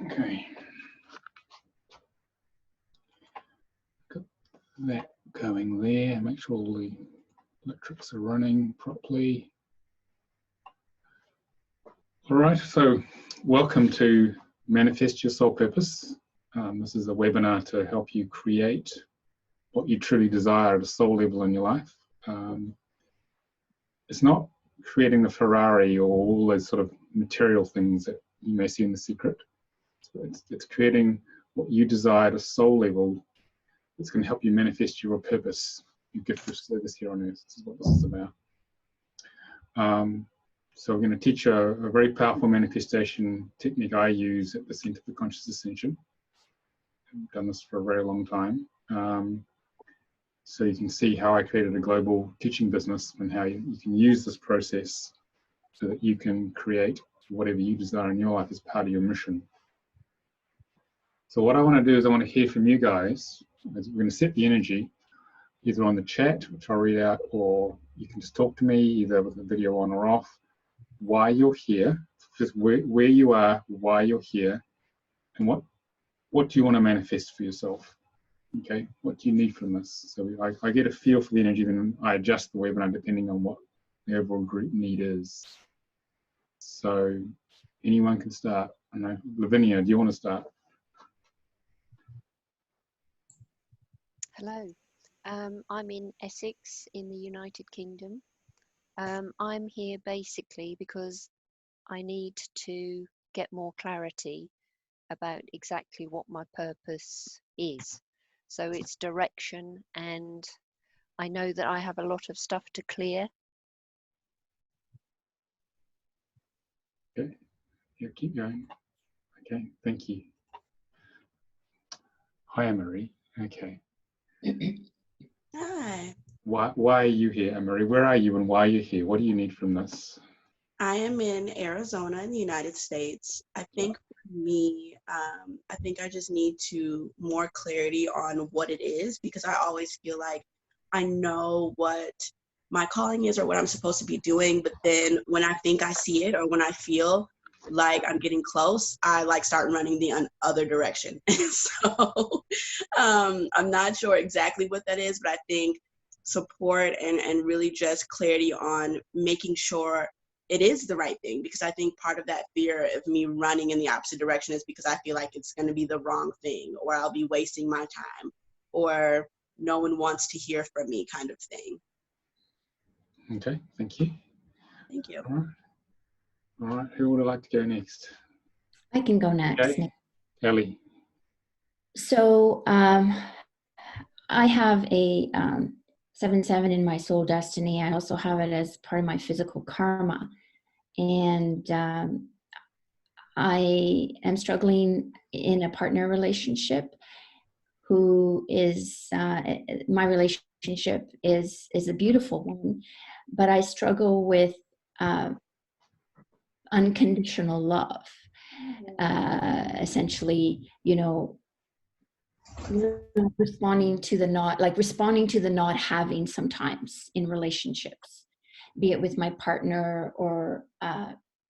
Okay. Got that going there. Make sure all the electrics are running properly. All right, so welcome to Manifest Your Soul Purpose. This is a webinar to help you create what you truly desire at a soul level in your life. It's not creating the Ferrari or all those sort of material things that you may see in The Secret. It's creating what you desire at a soul level that's going to help you manifest your purpose, your gift of service here on earth. This is what this is about. So we're going to teach a very powerful manifestation technique I use at the Center for Conscious Ascension. I've done this for a very long time. So you can see how I created a global teaching business and how you can use this process so that you can create whatever you desire in your life as part of your mission. So what I want to do is I want to hear from you guys. We're going to set the energy either on the chat, which I'll read out, or you can just talk to me either with the video on or off, why you're here, just where you are, why you're here, and what do you want to manifest for yourself? Okay, what do you need from this? So I get a feel for the energy, then I adjust the webinar depending on what the overall group need is. So anyone can start. I know, Lavinia, do you want to start? Hello, I'm in Essex in the United Kingdom. I'm here basically because I need to get more clarity about exactly what my purpose is. So it's direction, and I know that I have a lot of stuff to clear. Okay, yeah, keep going. Okay, thank you. Hi, Anne-Marie. Okay. Hi. Why are you here, Anne-Marie? Where are you and why are you here? What do you need from this? I am in Arizona in the United States. I think for me, I think I just need more clarity on what it is, because I always feel like I know what my calling is or what I'm supposed to be doing. But then when I think I see it or when I feel like I'm getting close, I start running the other direction. So I'm not sure exactly what that is, but I think support and really just clarity on making sure it is the right thing, because I think part of that fear of me running in the opposite direction is because I feel like it's going to be the wrong thing, or I'll be wasting my time, or no one wants to hear from me kind of thing. Okay, thank you. Thank you. All right, who would like to go next? I can go next. Okay. Ellie. So I have a 7/7 in my soul destiny. I also have it as part of my physical karma. And I am struggling in a partner relationship who is, my relationship is a beautiful one, but I struggle with unconditional love. Essentially, responding to the not having sometimes in relationships, be it with my partner or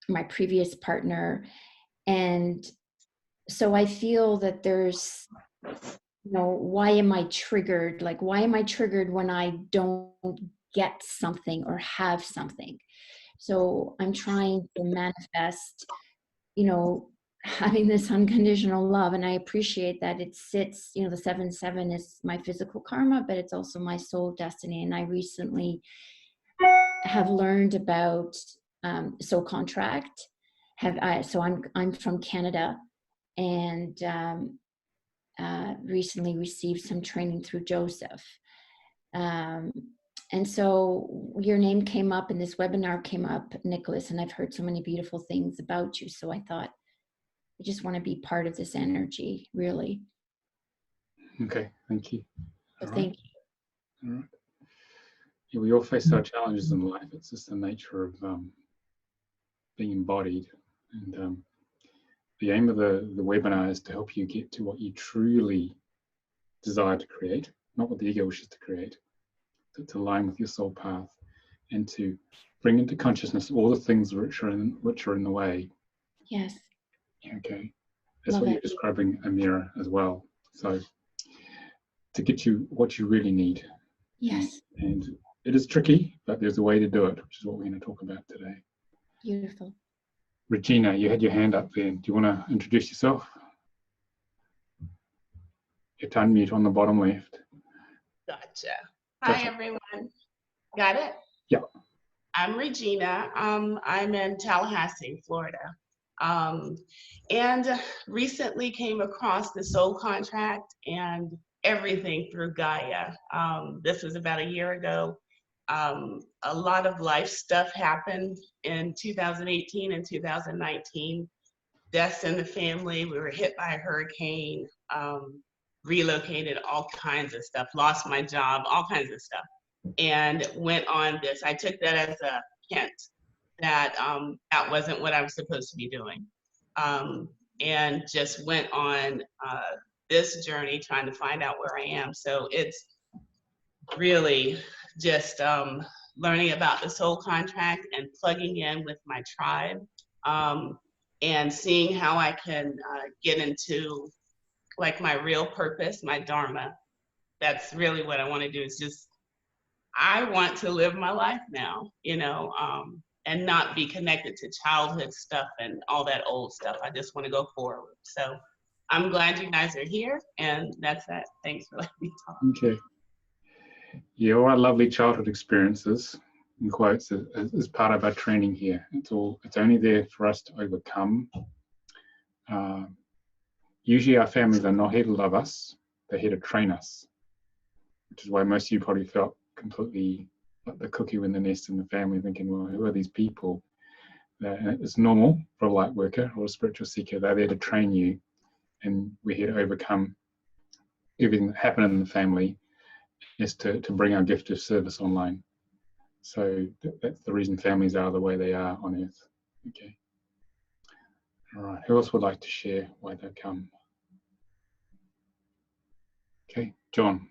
my previous partner. And so I feel that there's, why am I triggered? Why am I triggered when I don't get something or have something? So I'm trying to manifest, having this unconditional love. And I appreciate that it sits, the 7/7 is my physical karma, but it's also my soul destiny. And I recently have learned about soul contract. So I'm from Canada, and recently received some training through Joseph. And so your name came up and this webinar came up, Nicolas, and I've heard so many beautiful things about you. So I thought, I just want to be part of this energy, really. Okay, thank you. So thank you. All right. Yeah, we all face our challenges in life. It's just the nature of being embodied. And the aim of the webinar is to help you get to what you truly desire to create, not what the ego wishes to create, to align with your soul path and to bring into consciousness all the things which are in the way. Yes. Okay. That's what you're describing, a mirror as well. So to get you what you really need. Yes. And it is tricky, but there's a way to do it, which is what we're going to talk about today. Beautiful. Regina, you had your hand up there. Do you want to introduce yourself? Hit unmute on the bottom left. Gotcha. Hi, everyone. Got it? Yeah. I'm Regina. I'm in Tallahassee, Florida. And recently came across the soul contract and everything through Gaia. This was about a year ago. A lot of life stuff happened in 2018 and 2019. Deaths in the family. We were hit by a hurricane, relocated, all kinds of stuff, lost my job, all kinds of stuff. And went on this. I took that as a hint that that wasn't what I was supposed to be doing. And just went on this journey trying to find out where I am. So it's really just learning about the soul contract and plugging in with my tribe, and seeing how I can get into like my real purpose, my dharma. That's really what I want to do, is just, I want to live my life now, you know, and not be connected to childhood stuff and all that old stuff. I just want to go forward. So I'm glad you guys are here, and that's that. Thanks for letting me talk. Okay. Yeah, all our lovely childhood experiences, in quotes, is part of our training here. It's only there for us to overcome. Usually our families are not here to love us, they're here to train us, which is why most of you probably felt completely like the cookie in the nest in the family, thinking, well, who are these people? It's normal for a light worker or a spiritual seeker. They're there to train you, and we're here to overcome everything that happened in the family, is to bring our gift of service online. So that's the reason families are the way they are on earth. Okay. All right, who else would like to share why they come? Okay, John.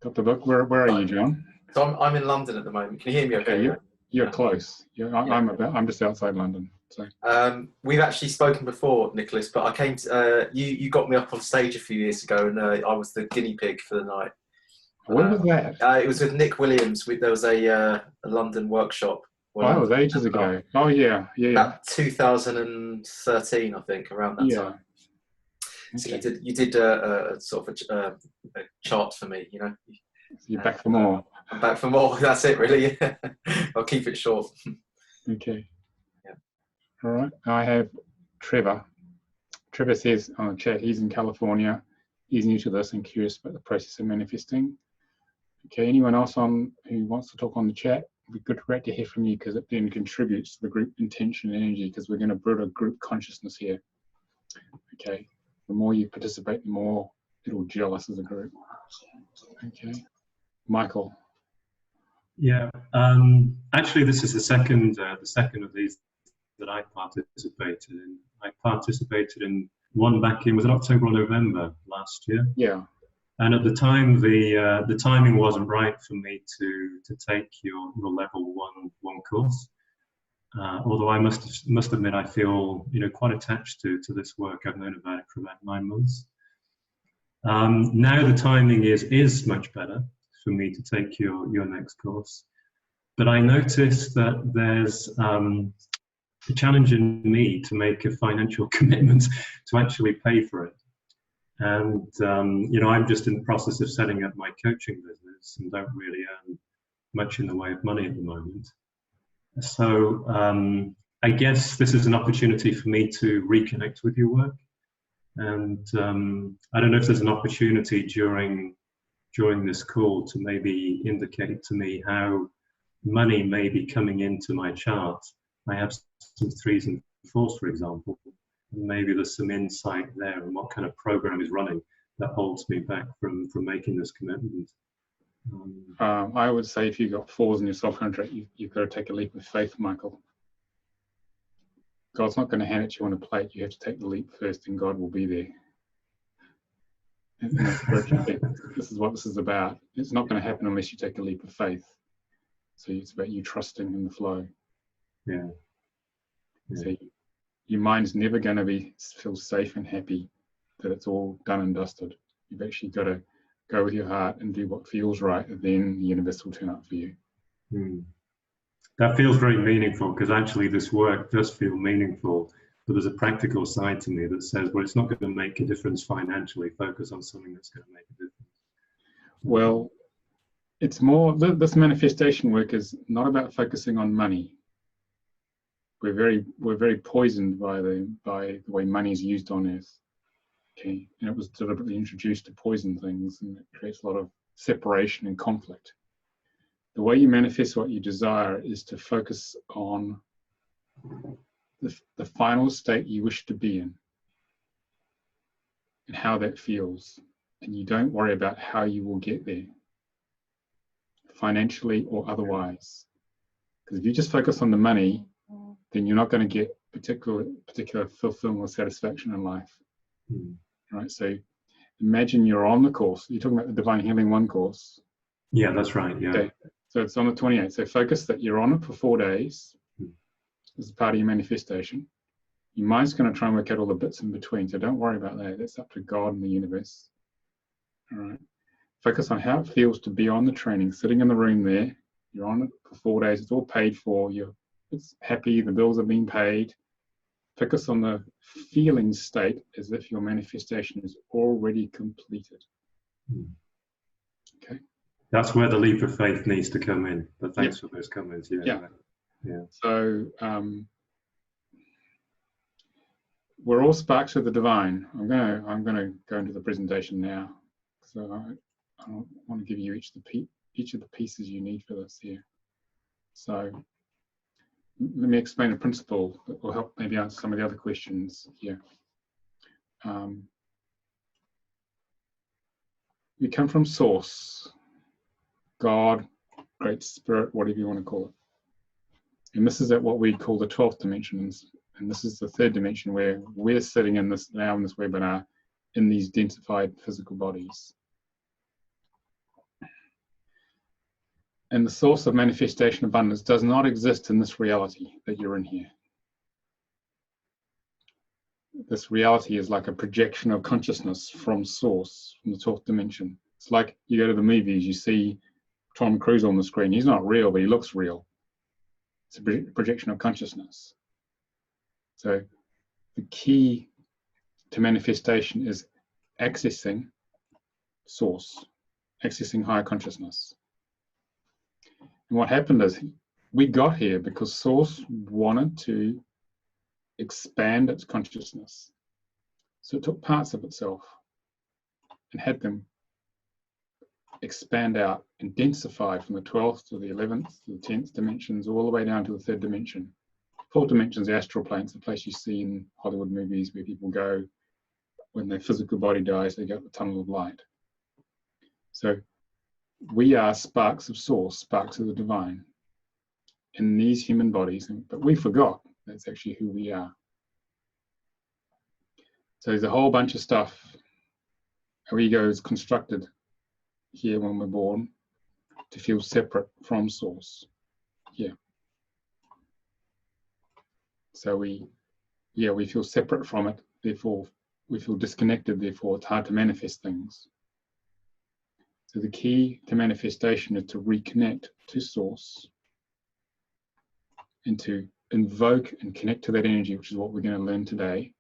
Got the book. Where are you, John? So I'm in London at the moment. Can you hear me okay? You're close. I'm just outside London. So we've actually spoken before, Nicolas, but I came to, you got me up on stage a few years ago, and I was the guinea pig for the night. When was that? It was with Nick Williams. There was a London workshop. Oh, that was ages ago. Oh, yeah. About 2013, I think, around that time. So okay. you did a sort of a chart for me, you know. You're back for more. I'm back for more. That's it, really. I'll keep it short. Okay. Yeah. All right. I have Trevor. Trevor says on the chat he's in California. He's new to this and curious about the process of manifesting. Okay. Anyone else who wants to talk on the chat? It'd be great to hear from you, because it then contributes to the group intention and energy, because we're going to build a group consciousness here. Okay. The more you participate, the more it'll gel us as a group. Okay. Michael. Yeah. Actually, this is the second of these that I participated in. I participated in one back in, was it October or November last year? Yeah. And at the time, the timing wasn't right for me to take your level one course. Although I must admit, I feel quite attached to this work. I've known about it for about 9 months. Now the timing is much better for me to take your next course, but I noticed that there's a challenge in me to make a financial commitment to actually pay for it. And I'm just in the process of setting up my coaching business and don't really earn much in the way of money at the moment. So I guess this is an opportunity for me to reconnect with your work. And I don't know if there's an opportunity during this call to maybe indicate to me how money may be coming into my chart. I have some 3s and 4s, for example, and maybe there's some insight there on what kind of program is running that holds me back from making this commitment. I would say if you've got 4s in your soul contract, you've got to take a leap of faith, Michael. God's not going to hand it to you on a plate. You have to take the leap first, and God will be there. This is what this is about. It's not going to happen unless you take a leap of faith. So it's about you trusting in the flow. Yeah. So your mind's never going to feel safe and happy that it's all done and dusted. You've actually got to go with your heart and do what feels right, and then the universe will turn up for you. That feels very meaningful, because actually this work does feel meaningful, but there's a practical side to me that says, well, it's not going to make a difference financially. Focus on something that's going to make a difference. Well, it's more, this manifestation work is not about focusing on money. We're very poisoned by the way money is used on earth. Okay, and it was deliberately introduced to poison things, and it creates a lot of separation and conflict. The way you manifest what you desire is to focus on the final state you wish to be in and how that feels. And you don't worry about how you will get there, financially or otherwise. Because if you just focus on the money, then you're not going to get particular fulfillment or satisfaction in life. Right? So imagine you're on the course. You're talking about the Divine Healing 1 course. Yeah, that's right. Yeah. Okay. So it's on the 28th. So focus that you're on it for 4 days. This is part of your manifestation. Your mind's going to try and work out all the bits in between. So don't worry about that. That's up to God and the universe. All right. Focus on how it feels to be on the training, sitting in the room there. You're on it for 4 days. It's all paid for. It's happy. The bills have been paid. Focus on the feeling state as if your manifestation is already completed. Okay. That's where the leap of faith needs to come in. But thanks for those comments. Yeah. So we're all sparks of the divine. I'm gonna go into the presentation now. So I want to give you each of the pieces you need for this here. So let me explain a principle that will help maybe answer some of the other questions here. We come from Source, God, Great Spirit, whatever you want to call it. And this is at what we call the 12th dimension. And this is the 3rd dimension where we're sitting in this webinar in these densified physical bodies. And the source of manifestation abundance does not exist in this reality that you're in here. This reality is like a projection of consciousness from Source, from the 12th dimension. It's like you go to the movies, you see Tom Cruise on the screen. He's not real, but he looks real. It's a projection of consciousness. So the key to manifestation is accessing Source, accessing higher consciousness. And what happened is we got here because Source wanted to expand its consciousness. So it took parts of itself and had them expand out and densify from the 12th to the 11th to the 10th dimensions, all the way down to the 3rd dimension. 4th dimension is the astral plane. It's the place you see in Hollywood movies where people go when their physical body dies, they go up the tunnel of light. So we are sparks of Source, sparks of the divine in these human bodies, but we forgot that's actually who we are. So there's a whole bunch of stuff. Our ego is constructed here when we're born to feel separate from Source. Yeah. So we feel separate from it, therefore we feel disconnected, therefore it's hard to manifest things. So the key to manifestation is to reconnect to Source and to invoke and connect to that energy, which is what we're going to learn today,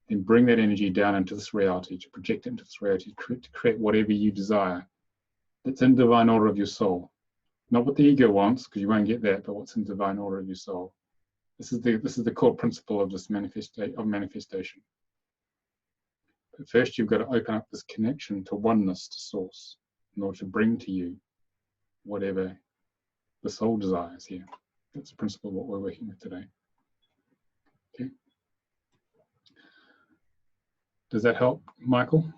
and bring that energy down into this reality, to project it into this reality, to create whatever you desire. That's in divine order of your soul. Not what the ego wants, because you won't get that, but what's in divine order of your soul. This is the core principle of this manifestation. But first you've got to open up this connection to oneness, to Source, in order to bring to you whatever the soul desires here. That's the principle of what we're working with today. Okay. Does that help, Michael?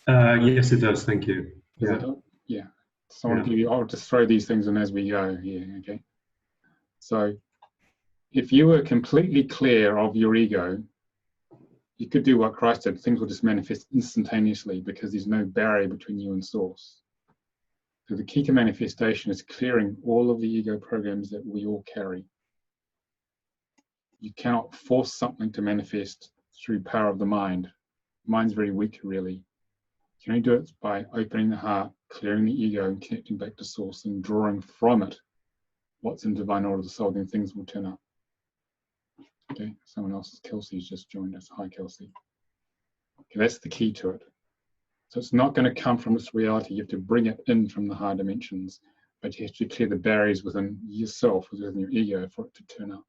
Yes, it does. Thank you. Does that help? Yeah. So I'll just throw these things in as we go here. Okay. So if you were completely clear of your ego, you could do what Christ did. Things will just manifest instantaneously because there's no barrier between you and Source. So the key to manifestation is clearing all of the ego programs that we all carry. You cannot force something to manifest through power of the mind. Mind's very weak, really. You can only do it by opening the heart, clearing the ego, and connecting back to source and drawing from it what's in divine order of the soul, then things will turn up. Okay, someone else, Kelsey's just joined us. Hi, Kelsey. Okay, that's the key to it. So it's not going to come from its reality. You have to bring it in from the higher dimensions, but you have to clear the barriers within yourself, within your ego, for it to turn up.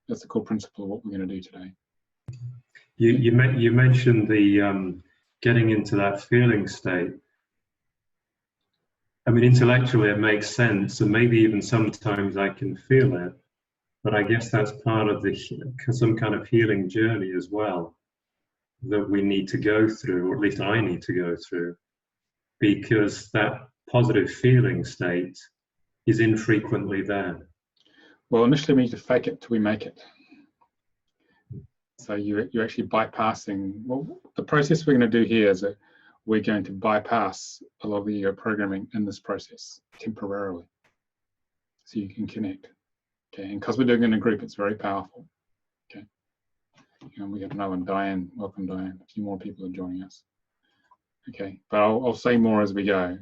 That's the core principle of what we're going to do today. You mentioned the getting into that feeling state. I mean, intellectually it makes sense, and maybe even sometimes I can feel it, but I guess that's part of some kind of healing journey as well that we need to go through, or at least I need to go through, because that positive feeling state is infrequently there. Well, initially we need to fake it till we make it. So you're actually bypassing, well, the process we're going to do here is that we're going to bypass a lot of the ego programming in this process temporarily, so you can connect. Okay, and because we're doing it in a group, it's very powerful. Okay, and we have another one, Diane. Welcome, Diane. A few more people are joining us. Okay, but I'll say more as we go.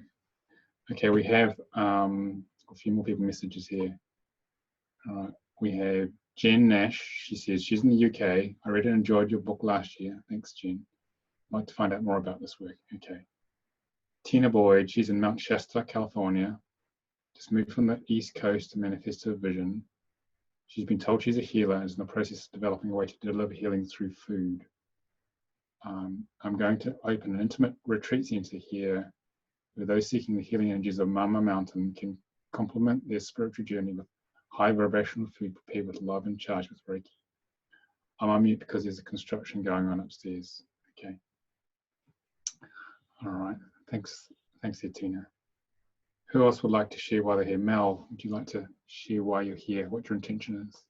Okay, we have a few more people messages here. All right, we have Jen Nash. She says she's in the UK. I read and enjoyed your book last year. Thanks, Jen. I'd like to find out more about this work. Okay. Tina Boyd, she's in Mount Shasta, California. Just moved from the East Coast to manifest her vision. She's been told she's a healer and is in the process of developing a way to deliver healing through food. I'm going to open an intimate retreat center here where those seeking the healing energies of Mama Mountain can complement their spiritual journey with high vibrational food prepared with love and charged with Reiki. I'm on mute because there's a construction going on upstairs. Okay. All right. Thanks, there, Tina. Who else would like to share why they're here? Mel, would you like to share why you're here? What your intention is?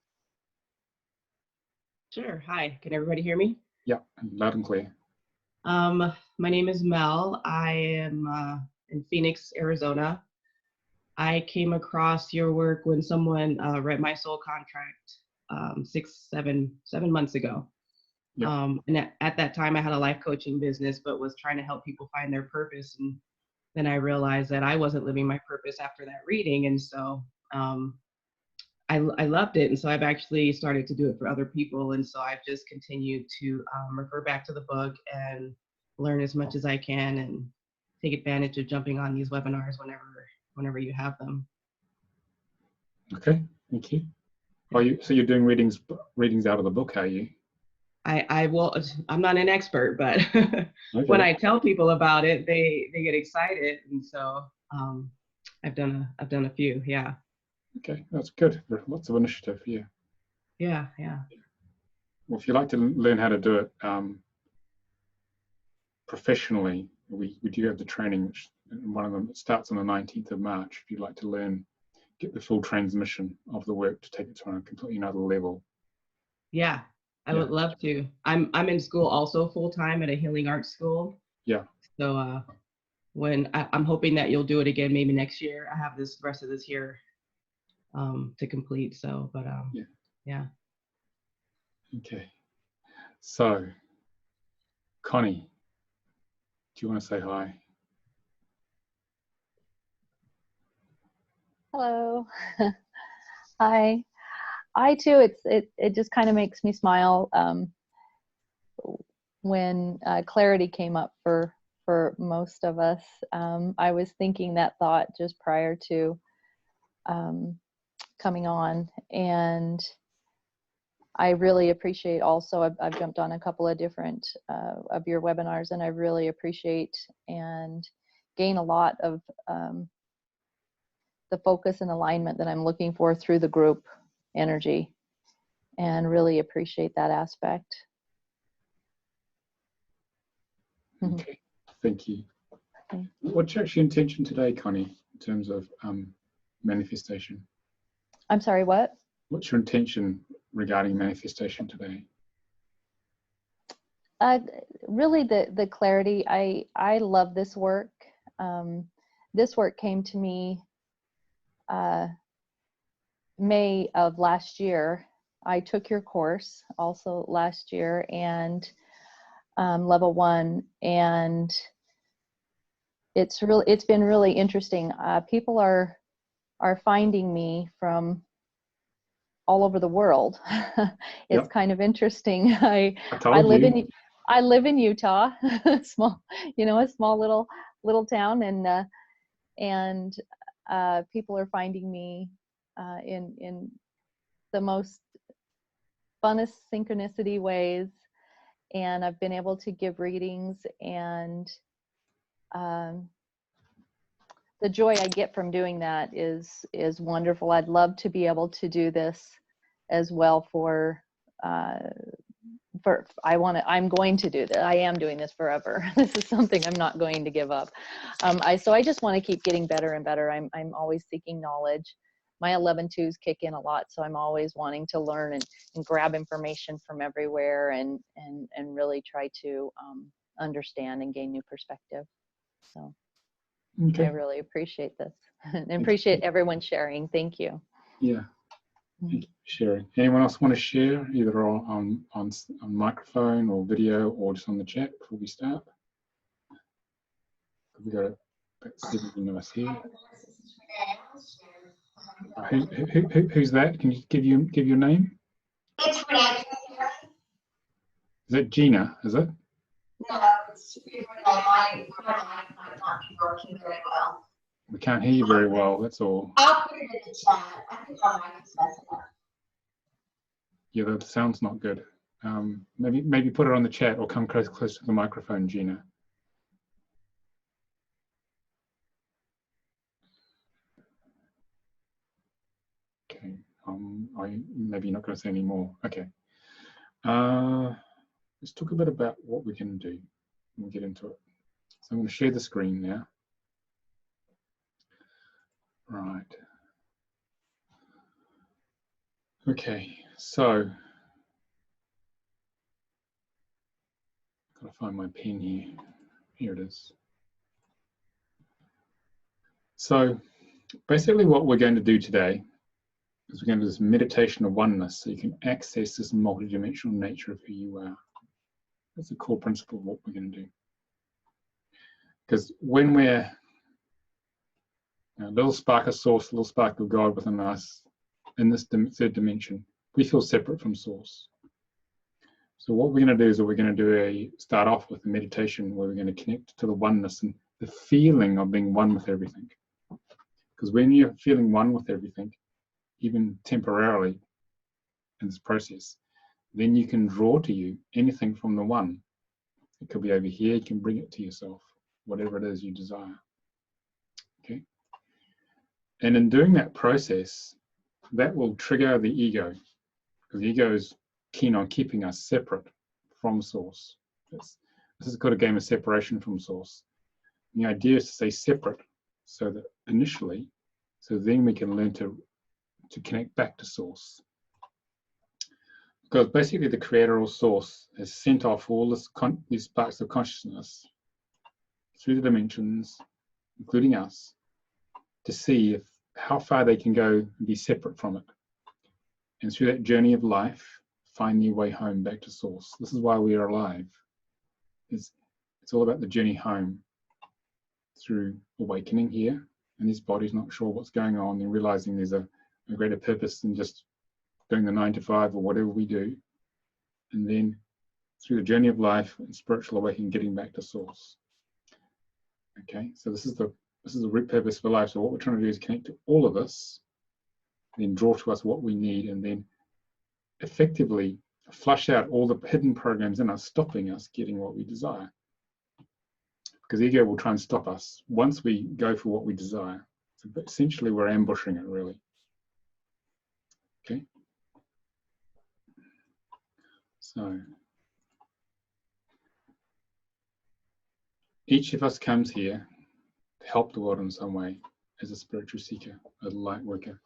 Sure. Hi. Can everybody hear me? Yeah, loud and clear. My name is Mel. I am in Phoenix, Arizona. I came across your work when someone read my soul contract 7 months ago. Yep. And at that time, I had a life coaching business, but was trying to help people find their purpose. And then I realized that I wasn't living my purpose after that reading. And so I loved it. And so I've actually started to do it for other people. And so I've just continued to refer back to the book and learn as much as I can and take advantage of jumping on these webinars whenever you have them. Okay, thank you. So you're doing readings out of the book, are you? I'm not an expert, but okay. When I tell people about it, they get excited. And so I've done a few, yeah. Okay, that's good. Lots of initiative here. Yeah. Well, if you like to learn how to do it professionally, we do have the training, which one of them starts on the 19th of March. If you'd like to get the full transmission of the work to take it to a completely another level. Yeah, I would love to. I'm in school also full time at a healing arts school. Yeah. So when I'm hoping that you'll do it again maybe next year. I have the rest of this year to complete. So, but yeah. Okay. So, Connie, do you want to say hi? Hello. Hi. I too, it just kind of makes me smile when clarity came up for most of us. I was thinking that thought just prior to coming on, and I really appreciate also, I've jumped on a couple of different of your webinars, and I really appreciate and gain a lot of the focus and alignment that I'm looking for through the group energy, and really appreciate that aspect. Okay, thank you. Okay. What's your actual intention today, Connie, in terms of manifestation? I'm sorry, what? What's your intention regarding manifestation today? Really the clarity. I love this work. This work came to me May of last year, I took your course also last year, and level 1, and it's been really interesting. People are finding me from all over the world. It's kind of interesting. I live in Utah, small, a small little town, and people are finding me in the most funnest synchronicity ways, and I've been able to give readings, and the joy I get from doing that is wonderful. I'd love to be able to do this as well I'm going to do that. I am doing this forever. This is something I'm not going to give up. So I just want to keep getting better and better. I'm always seeking knowledge. My 11-2s kick in a lot, so I'm always wanting to learn and grab information from everywhere and really try to understand and gain new perspective. So I really appreciate this and appreciate everyone sharing. Thank you. Yeah. Thank you for sharing. Anyone else want to share, either on microphone or video or just on the chat before we start? We've got about 70 of us here. Who's that? Can you give your name? It's Renee. Is that Gina? Is it? No, it's Renee. My mic might not be working very well. We can't hear you very well. That's all. I'll put it in the chat. I think my mic is messing up. Yeah, the sound's not good. Maybe put it on the chat or come close to the microphone, Gina. Okay. Maybe you're not going to say any more. Okay. Let's talk a bit about what we can do. We'll get into it. So I'm going to share the screen now. Right. Okay. So gotta find my pen here. Here it is. So basically what we're going to do today is we're going to do this meditation of oneness so you can access this multidimensional nature of who you are. That's the core principle of what we're going to do. Because when we're a little spark of source, a little spark of God within us in this third dimension, we feel separate from source. So what we're going to do is we're going to start off with a meditation where we're going to connect to the oneness and the feeling of being one with everything. Because when you're feeling one with everything, even temporarily in this process, then you can draw to you anything from the one. It could be over here, you can bring it to yourself, whatever it is you desire. Okay? And in doing that process, that will trigger the ego, because the ego is keen on keeping us separate from source. This is called a game of separation from source. And the idea is to stay separate so that initially, so then we can learn to connect back to source. Because basically the creator or source has sent off all these sparks of consciousness through the dimensions, including us, to see how far they can go and be separate from it. And through that journey of life, find their way home back to source. This is why we are alive. It's all about the journey home through awakening here, and this body's not sure what's going on, and realizing there's a greater purpose than just doing the 9 to 5 or whatever we do. And then through the journey of life and spiritual awakening, getting back to source. Okay, so this is the root purpose for life. So what we're trying to do is connect to all of this, then draw to us what we need, and then effectively flush out all the hidden programs in us, stopping us getting what we desire. Because the ego will try and stop us once we go for what we desire. So essentially, we're ambushing it, really. Okay. So each of us comes here to help the world in some way as a spiritual seeker, a light worker.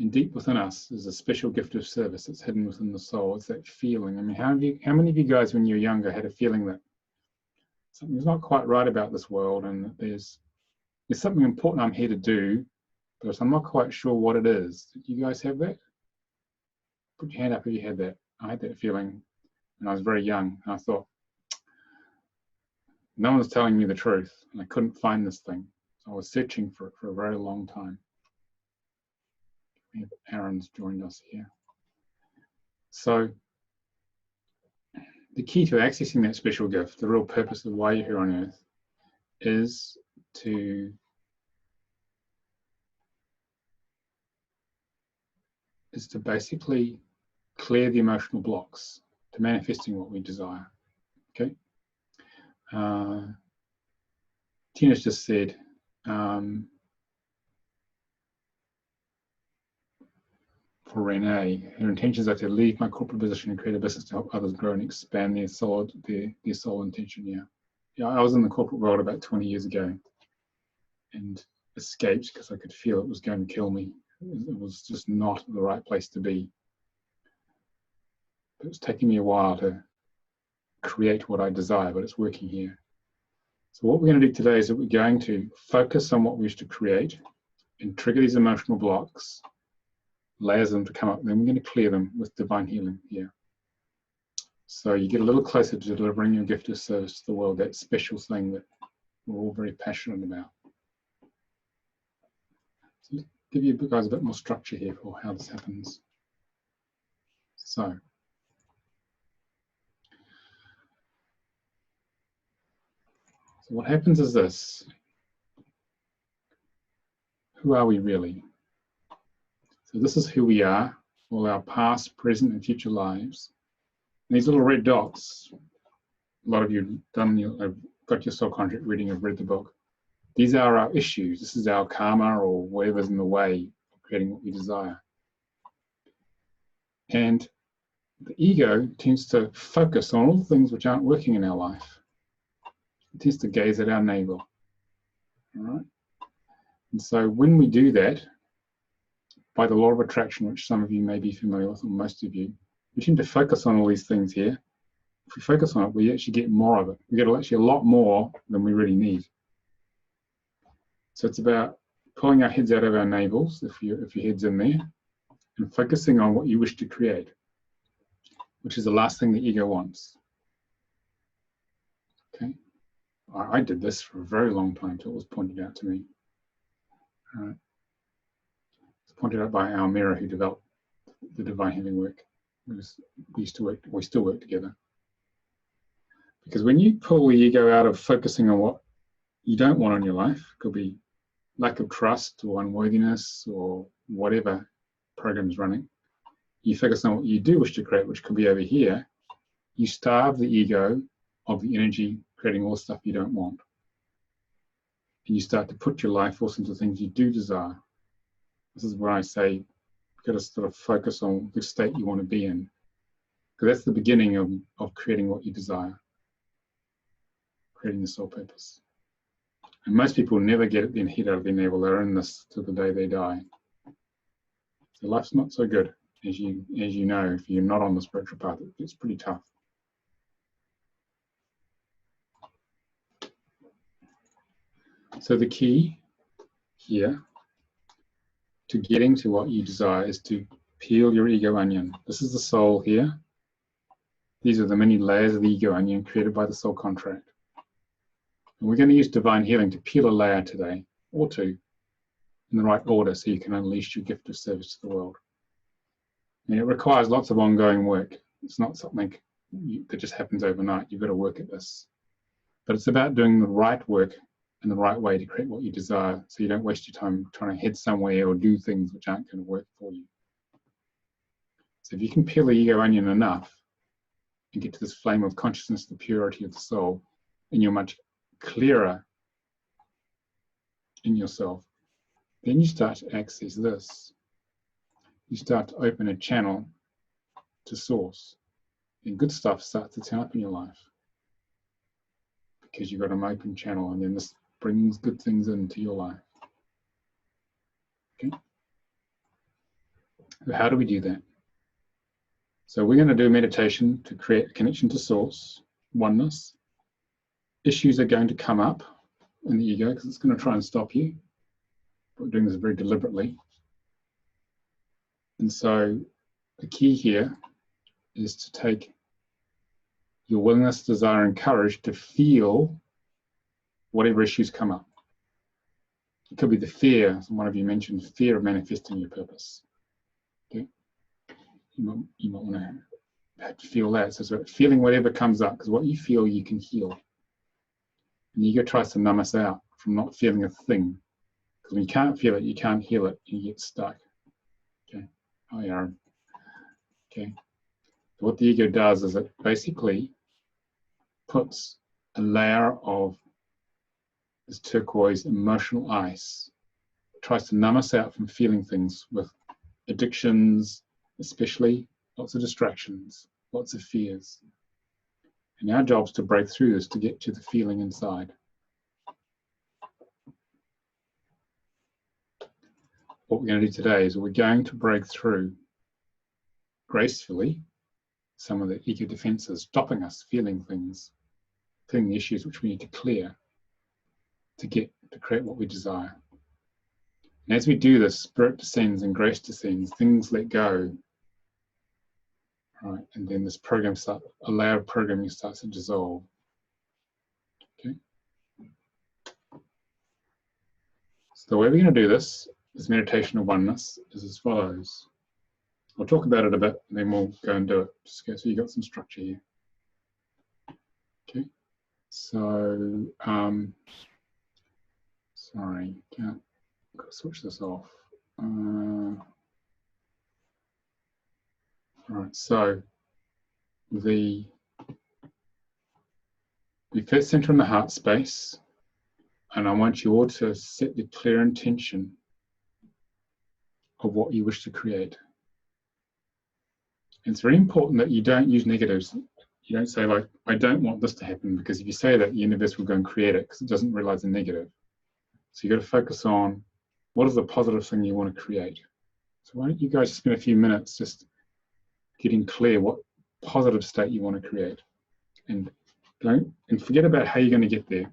And deep within us is a special gift of service that's hidden within the soul. It's that feeling. I mean, how many of you guys, when you were younger, had a feeling that something's not quite right about this world, and that there's something important I'm here to do, but I'm not quite sure what it is. Did you guys have that? Put your hand up if you had that. I had that feeling when I was very young. And I thought, no one was telling me the truth, and I couldn't find this thing. So I was searching for it for a very long time. Aaron's joined us here. So the key to accessing that special gift, the real purpose of why you're here on earth, is to basically clear the emotional blocks to manifesting what we desire. Okay. Tina's just said, for Renee, her intentions are to leave my corporate position and create a business to help others grow and expand their soul intention. Yeah, I was in the corporate world about 20 years ago and escaped because I could feel it was going to kill me. It was just not the right place to be. It was taking me a while to create what I desire, but it's working here. So what we're going to do today is that we're going to focus on what we wish to create and trigger these emotional blocks, layers them to come up, and then we're going to clear them with divine healing here. So you get a little closer to delivering your gift of service to the world, that special thing that we're all very passionate about. So let's give you guys a bit more structure here for how this happens. So what happens is this. Who are we really? So this is who we are, all our past, present, and future lives. And these little red dots, a lot of you have got your soul contract reading, have read the book. These are our issues. This is our karma or whatever's in the way of creating what we desire. And the ego tends to focus on all the things which aren't working in our life. It tends to gaze at our navel. All right? And so when we do that, by the law of attraction, which some of you may be familiar with, or most of you, we tend to focus on all these things here. If we focus on it, we actually get more of it. We get actually a lot more than we really need. So it's about pulling our heads out of our navels, if your head's in there, and focusing on what you wish to create, which is the last thing the ego wants. Okay, I did this for a very long time until it was pointed out to me. It's pointed out by Almira, who developed the divine healing work. We still work together. Because when you pull the ego out of focusing on what you don't want in your life, it could be lack of trust or unworthiness or whatever program is running, you focus on what you do wish to create, which could be over here, you starve the ego of the energy creating all the stuff you don't want. And you start to put your life force into things you do desire. This is where I say you've got to sort of focus on the state you want to be in. Because that's the beginning of creating what you desire, creating the soul purpose. And most people never get it then head out of their navel. They're in this till the day they die. So life's not so good, as you know, if you're not on the spiritual path. It's pretty tough. So the key here to getting to what you desire is to peel your ego onion. This is the soul here. These are the many layers of the ego onion created by the soul contract. And we're going to use divine healing to peel a layer today, or two, in the right order so you can unleash your gift of service to the world. And it requires lots of ongoing work. It's not something that just happens overnight. You've got to work at this. But it's about doing the right work in the right way to create what you desire so you don't waste your time trying to head somewhere or do things which aren't going to work for you. So if you can peel the ego onion enough and get to this flame of consciousness, the purity of the soul, and you're much clearer in yourself, then you start to access this. You start to open a channel to source, and good stuff starts to turn up in your life because you've got an open channel, and then this brings good things into your life. Okay. So how do we do that? So we're going to do a meditation to create a connection to source, oneness. Issues are going to come up in the ego because it's going to try and stop you. We're doing this very deliberately. And so the key here is to take your willingness, desire, and courage to feel whatever issues come up. It could be the fear, as one of you mentioned, fear of manifesting your purpose. Okay? You might want to have to feel that. So it's about feeling whatever comes up, because what you feel, you can heal. And the ego tries to numb us out from not feeling a thing. Because when you can't feel it, you can't heal it, and you get stuck. Okay. Hi, Aaron. Okay. So what the ego does is it basically puts a layer of this turquoise emotional ice. It tries to numb us out from feeling things with addictions, especially lots of distractions, lots of fears. And our job is to break through this to get to the feeling inside. What we're going to do today is we're going to break through gracefully some of the ego defenses, stopping us feeling things, feeling the issues which we need to clear to create what we desire. And as we do this, spirit descends and grace descends, things let go. Right, and then this program a layer of programming starts to dissolve. Okay. So the way we're going to do this meditation of oneness is as follows. I'll talk about it a bit, and then we'll go and do it. So you got some structure here. Okay. So, sorry, can't switch this off. All right. So we first center in the heart space, and I want you all to set the clear intention of what you wish to create. It's very important that you don't use negatives. You don't say, like, I don't want this to happen, because if you say that, the universe will go and create it because it doesn't realize the negative. So you've got to focus on what is the positive thing you want to create. So why don't you guys spend a few minutes just getting clear what positive state you want to create, and forget about how you're going to get there. It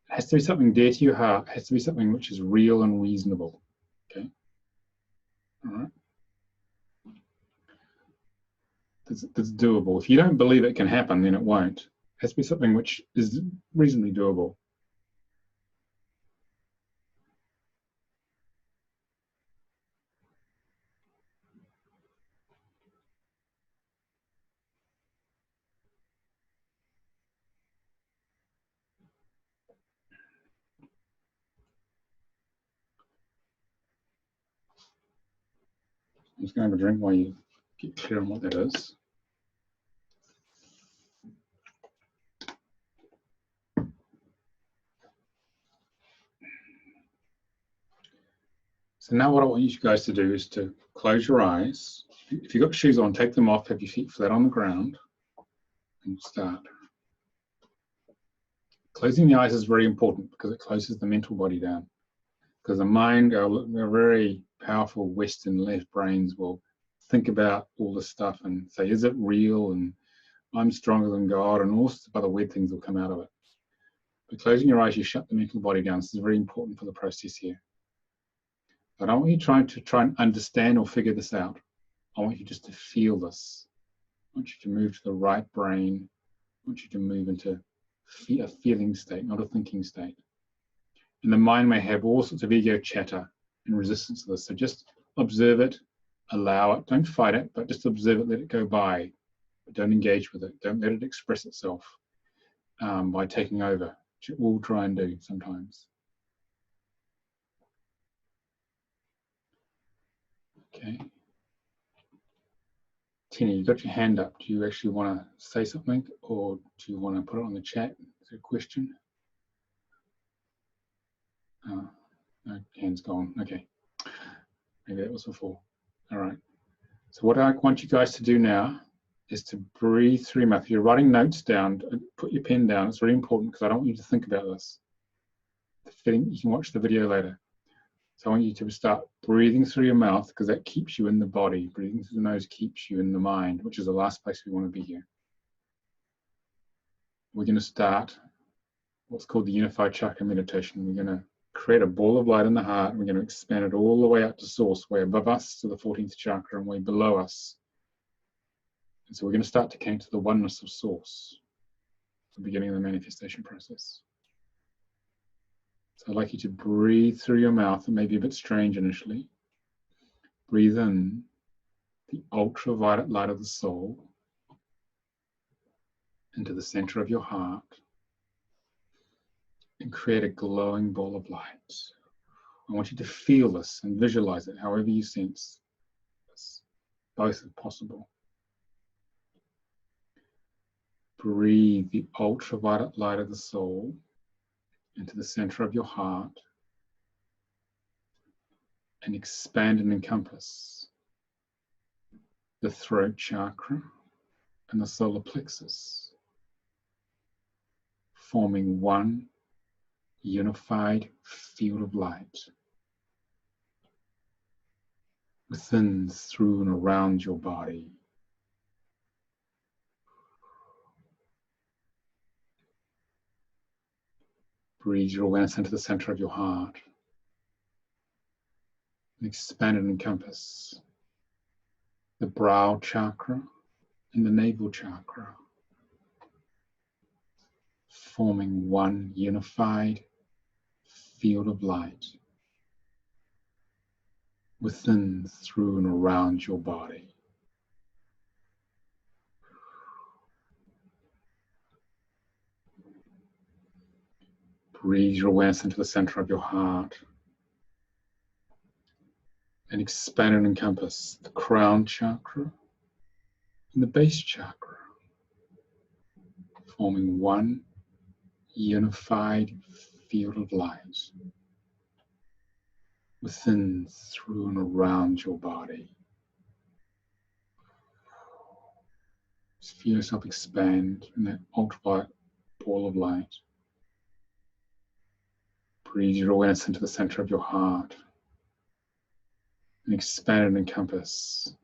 has to be something dear to your heart. It has to be something which is real and reasonable. Okay. All right. That's doable. If you don't believe it can happen, then it won't. It has to be something which is reasonably doable. I'm just going to have a drink while you get clear on what that is. So now what I want you guys to do is to close your eyes. If you've got shoes on, take them off, have your feet flat on the ground, and start. Closing the eyes is very important because it closes the mental body down. Because the mind, our very powerful Western left brains will think about all this stuff and say, is it real? And I'm stronger than God, and all sorts of other weird things will come out of it. But closing your eyes, you shut the mental body down. This is very important for the process here. I don't want you trying to understand or figure this out. I want you just to feel this. I want you to move to the right brain. I want you to move into a feeling state, not a thinking state. And the mind may have all sorts of ego chatter and resistance to this. So just observe it, allow it. Don't fight it, but just observe it, let it go by. But don't engage with it. Don't let it express itself by taking over, which it will try and do sometimes. Okay. Tina, you got your hand up. Do you actually want to say something, or do you want to put it on the chat? Is there a question? Oh, no, hand's gone. Okay. Maybe that was before. All right. So what I want you guys to do now is to breathe through your mouth. If you're writing notes down, put your pen down. It's very important because I don't want you to think about this. You can watch the video later. So I want you to start breathing through your mouth because that keeps you in the body. Breathing through the nose keeps you in the mind, which is the last place we want to be here. We're going to start what's called the Unified Chakra Meditation. We're going to create a ball of light in the heart. We're going to expand it all the way up to source, way above us to the 14th chakra and way below us. And so we're going to start to connect to the oneness of source at the beginning of the manifestation process. So I'd like you to breathe through your mouth. It may be a bit strange initially. Breathe in the ultraviolet light of the soul into the center of your heart and create a glowing ball of light. I want you to feel this and visualize it however you sense this. Both are possible. Breathe the ultraviolet light of the soul into the center of your heart and expand and encompass the throat chakra and the solar plexus, forming one unified field of light within, through, and around your body. Breathe your awareness into the center of your heart and expand and encompass the brow chakra and the navel chakra, forming one unified field of light within, through, and around your body. Breathe your awareness into the center of your heart and expand and encompass the crown chakra and the base chakra, forming one unified field of light within, through, and around your body. Just feel yourself expand in that ultraviolet ball of light. Breathe your awareness into the center of your heart and expand and encompass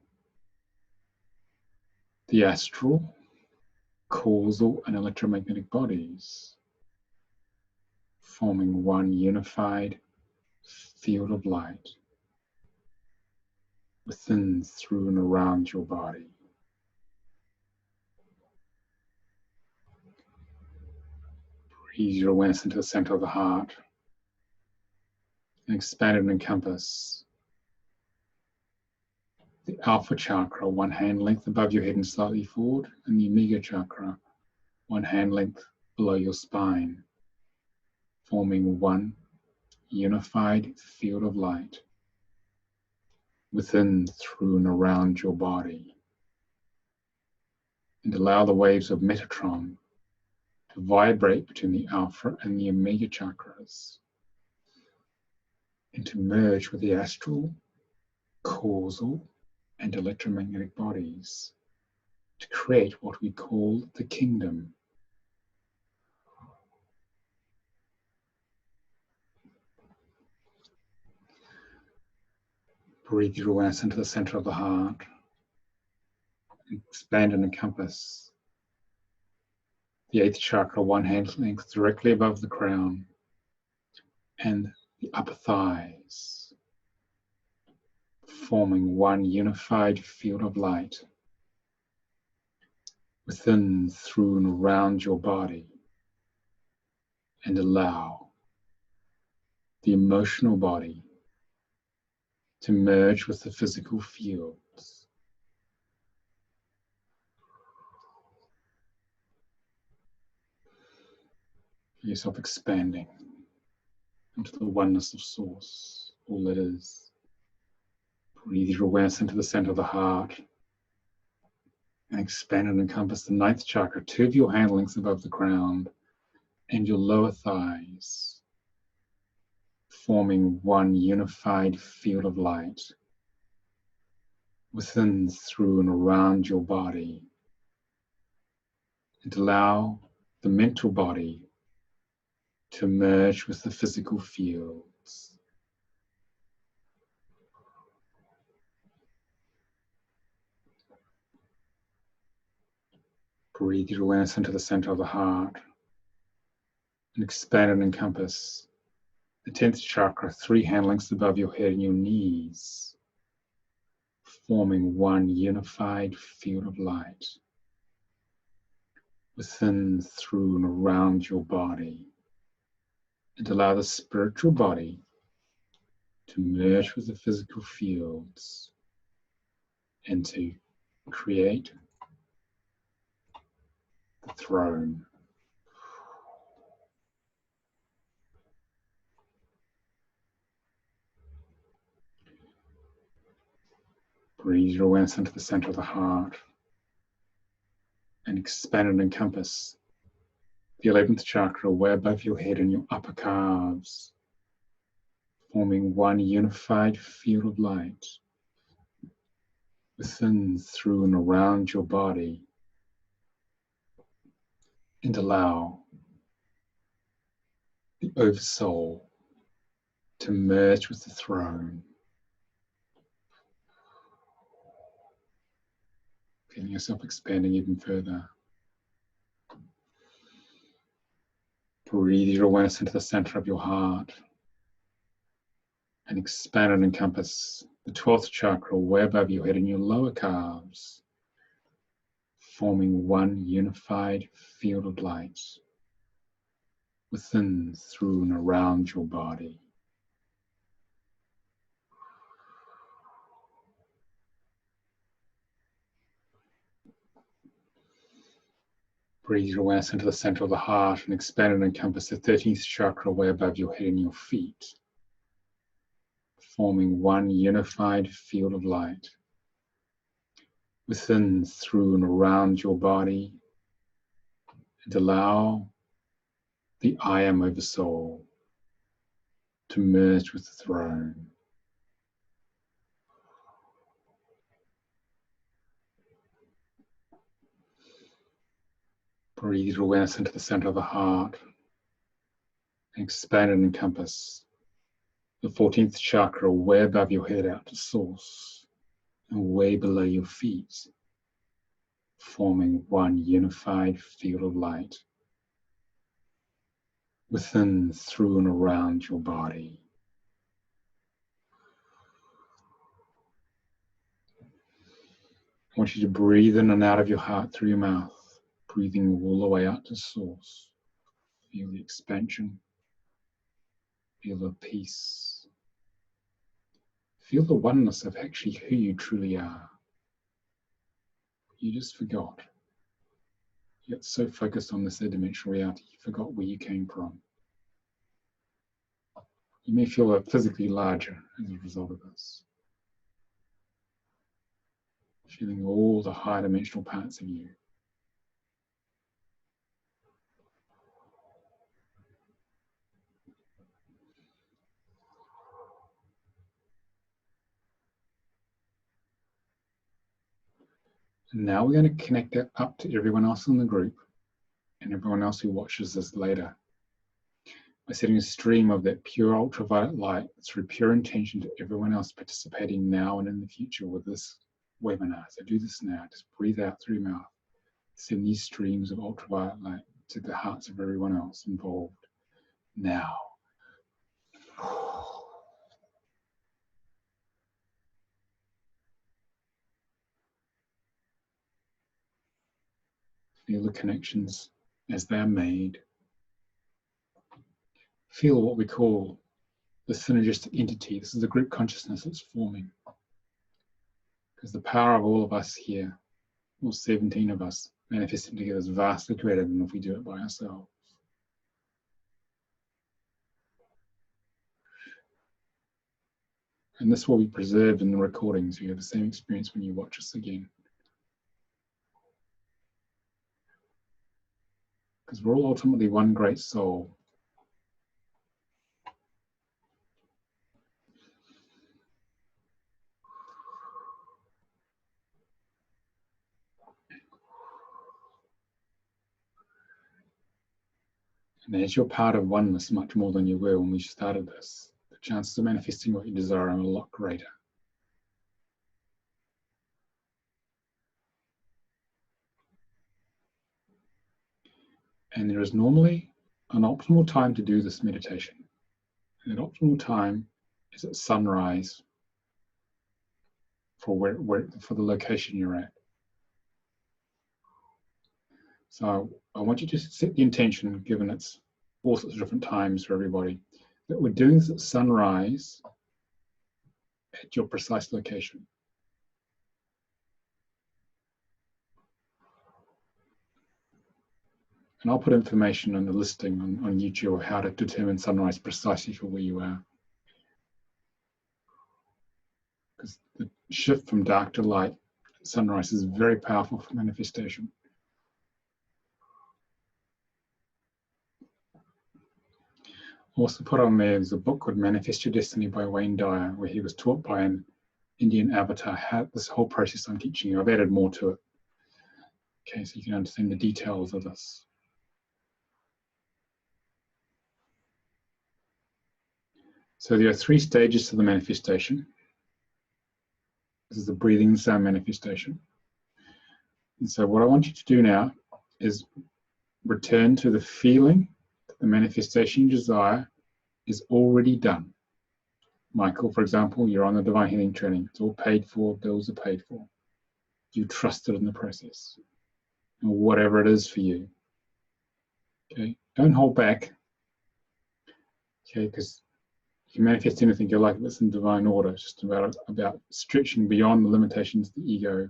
the astral, causal, and electromagnetic bodies, forming one unified field of light within, through, and around your body. Breathe your awareness into the center of the heart and expand and encompass the alpha chakra, one hand length above your head and slightly forward, and the omega chakra, one hand length below your spine, forming one unified field of light within, through, and around your body. And allow the waves of Metatron to vibrate between the alpha and the omega chakras and to merge with the astral, causal, and electromagnetic bodies to create what we call the kingdom. Breathe your awareness into the center of the heart. Expand and encompass the 8th chakra, one hand length directly above the crown and the upper thighs, forming one unified field of light within, through, and around your body. And allow the emotional body to merge with the physical fields. Feel yourself expanding into the oneness of source, all that is. Breathe your awareness into the center of the heart and expand and encompass the 9th chakra, 2 of your hand lengths above the ground and your lower thighs, forming one unified field of light within, through, and around your body. And allow the mental body to merge with the physical fields. Breathe your awareness into the center of the heart and expand and encompass The 10th chakra, 3 hand lengths above your head and your knees, forming one unified field of light within, through, and around your body. And allow the spiritual body to merge with the physical fields and to create the throne. Breathe your awareness into the center of the heart and expand and encompass the 11th chakra way above your head and your upper calves, forming one unified field of light within, through, and around your body. And allow the oversoul to merge with the throne. Feeling yourself expanding even further. Breathe your awareness into the center of your heart and expand and encompass the 12th chakra way above your head and your lower calves, forming one unified field of light within, through, and around your body. Breathe your awareness into the center of the heart and expand and encompass the 13th chakra way above your head and your feet, forming one unified field of light within, through, and around your body. And allow the I am oversoul to merge with the throne. Breathe your awareness into the center of the heart and expand and encompass the 14th chakra way above your head out to source and way below your feet, forming one unified field of light within, through, and around your body. I want you to breathe in and out of your heart through your mouth, breathing all the way out to source. Feel the expansion. Feel the peace. Feel the oneness of actually who you truly are. You just forgot. You got so focused on this third-dimensional reality, you forgot where you came from. You may feel physically larger as a result of this. Feeling all the higher dimensional parts of you. And now we're going to connect that up to everyone else in the group and everyone else who watches this later, by setting a stream of that pure ultraviolet light through pure intention to everyone else participating now and in the future with this webinar. So do this now. Just breathe out through your mouth. Send these streams of ultraviolet light to the hearts of everyone else involved now. Feel the connections as they are made. Feel what we call the synergistic entity. This is the group consciousness that's forming. Because the power of all of us here, all 17 of us, manifesting together is vastly greater than if we do it by ourselves. And this will be preserved in the recordings. You have the same experience when you watch us again. Because we're all ultimately one great soul. And as you're part of oneness much more than you were when we started this, the chances of manifesting what you desire are a lot greater. And there is normally an optimal time to do this meditation. And an optimal time is at sunrise for the location you're at. So I want you to set the intention, given it's all sorts of different times for everybody, that we're doing this at sunrise at your precise location. And I'll put information on the listing on YouTube of how to determine sunrise precisely for where you are. Because the shift from dark to light at sunrise is very powerful for manifestation. Also put on there's a book called Manifest Your Destiny by Wayne Dyer, where he was taught by an Indian avatar how this whole process I'm teaching you. I've added more to it. Okay, so you can understand the details of this. So there are 3 stages to the manifestation. This is the breathing sound manifestation. And so what I want you to do now is return to the feeling that the manifestation you desire is already done. Michael, for example, you're on the Divine Healing training. It's all paid for, bills are paid for. You trusted in the process, or whatever it is for you. Okay, don't hold back. Okay, because if you manifest anything, you're like this in divine order. It's just about stretching beyond the limitations of the ego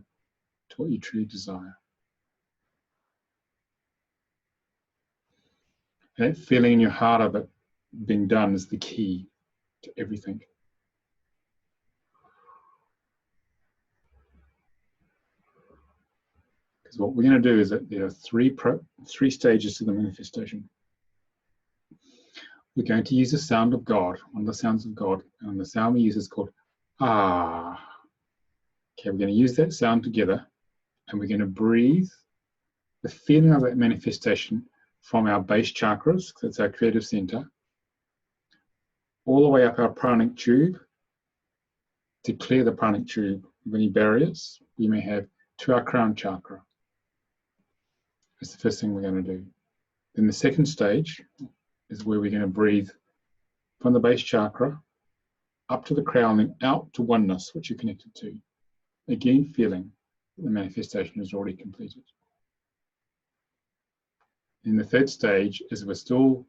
to what you truly desire. That feeling in your heart of it being done is the key to everything. Because what we're going to do is that there are three stages to the manifestation. We're going to use the sound of God, one of the sounds of God, and the sound we use is called ah. Okay, we're going to use that sound together, and we're going to breathe the feeling of that manifestation from our base chakras, because it's our creative center, all the way up our pranic tube to clear the pranic tube of any barriers we may have to our crown chakra. That's the first thing we're going to do. Then the second stage is where we're going to breathe from the base chakra up to the crown and out to oneness, which you're connected to. Again, feeling the manifestation is already completed. In the third stage is we're still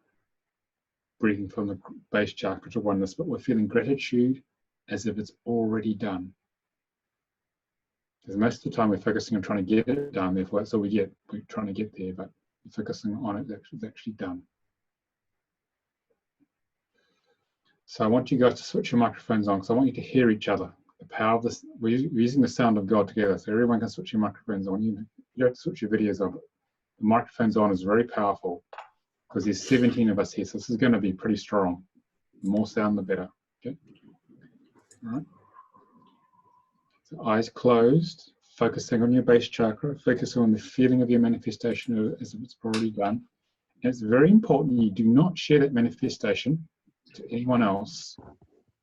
breathing from the base chakra to oneness, but we're feeling gratitude as if it's already done. Because most of the time we're focusing on trying to get it done, therefore that's all we get. We're trying to get there, but we're focusing on it that it's actually done. So I want you guys to switch your microphones on because I want you to hear each other. The power of this, we're using the sound of God together, so everyone can switch your microphones on. You have to switch your videos on. The microphones on is very powerful because there's 17 of us here, so this is going to be pretty strong. The more sound, the better. Okay. All right. So eyes closed, focusing on your base chakra, focusing on the feeling of your manifestation as if it's already done. And it's very important you do not share that manifestation to anyone else,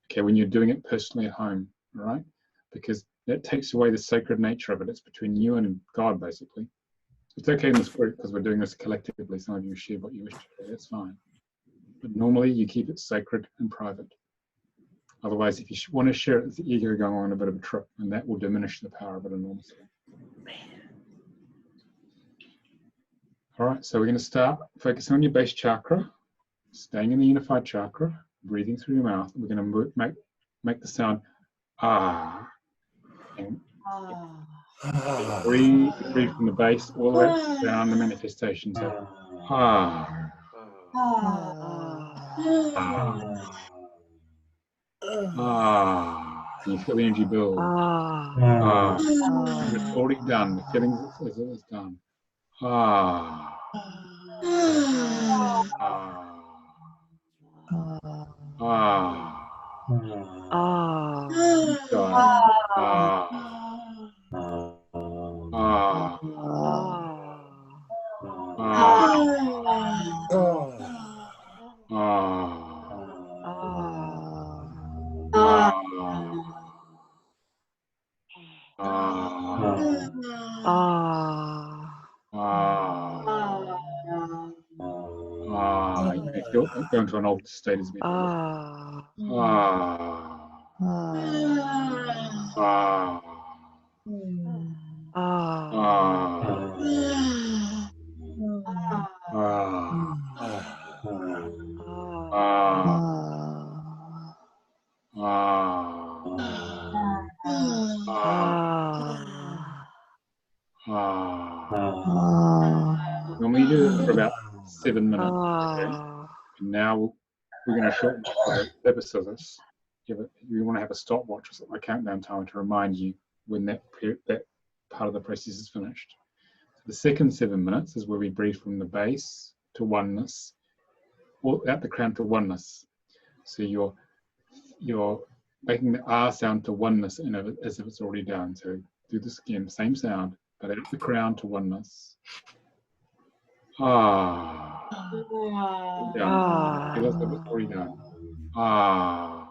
okay, when you're doing it personally at home, all right? Because that takes away the sacred nature of it. It's between you and God, basically. It's okay in this group because we're doing this collectively. Some of you share what you wish to do, that's fine. But normally you keep it sacred and private. Otherwise, if you want to share it, it's the ego going on a bit of a trip, and that will diminish the power of it enormously. All right, so we're going to start focusing on your base chakra, staying in the unified chakra, breathing through your mouth. We're going to make the sound ah. And breathe from the base all the way down the manifestation. So ah. Ah. You feel the energy build. Ah. And it's already done. The feeling is it is done. Ah. Ah. Ah. You'll go into an altered state as we do. Ah. Ah. Ah. Ah. Ah. Ah. Normally do it for about 7 minutes. Okay? And now we're going to shorten the purpose of this. You want to have a stopwatch or something, a countdown timer to remind you when that part of the process is finished. So the second 7 minutes is where we breathe from the base to oneness, or out the crown to oneness. So you're making the R sound to oneness as if it's already done. So do this again, same sound, but out the crown to oneness. Ah. Done. Feel as if it's already done. Ah.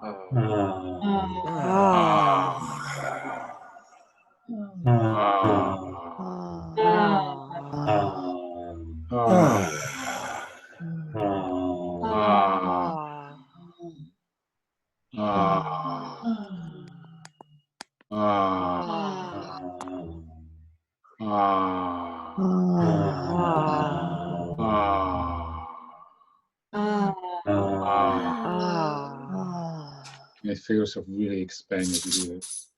You feel yourself really expand as you do this.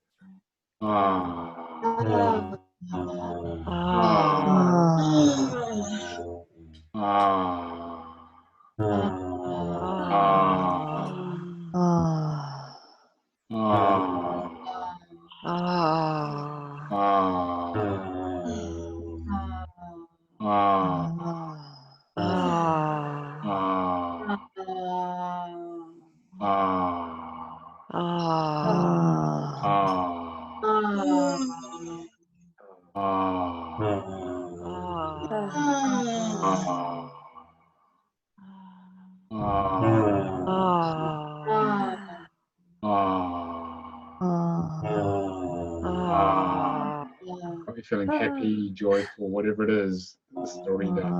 Are you feeling happy, joyful, whatever it is? This is already done.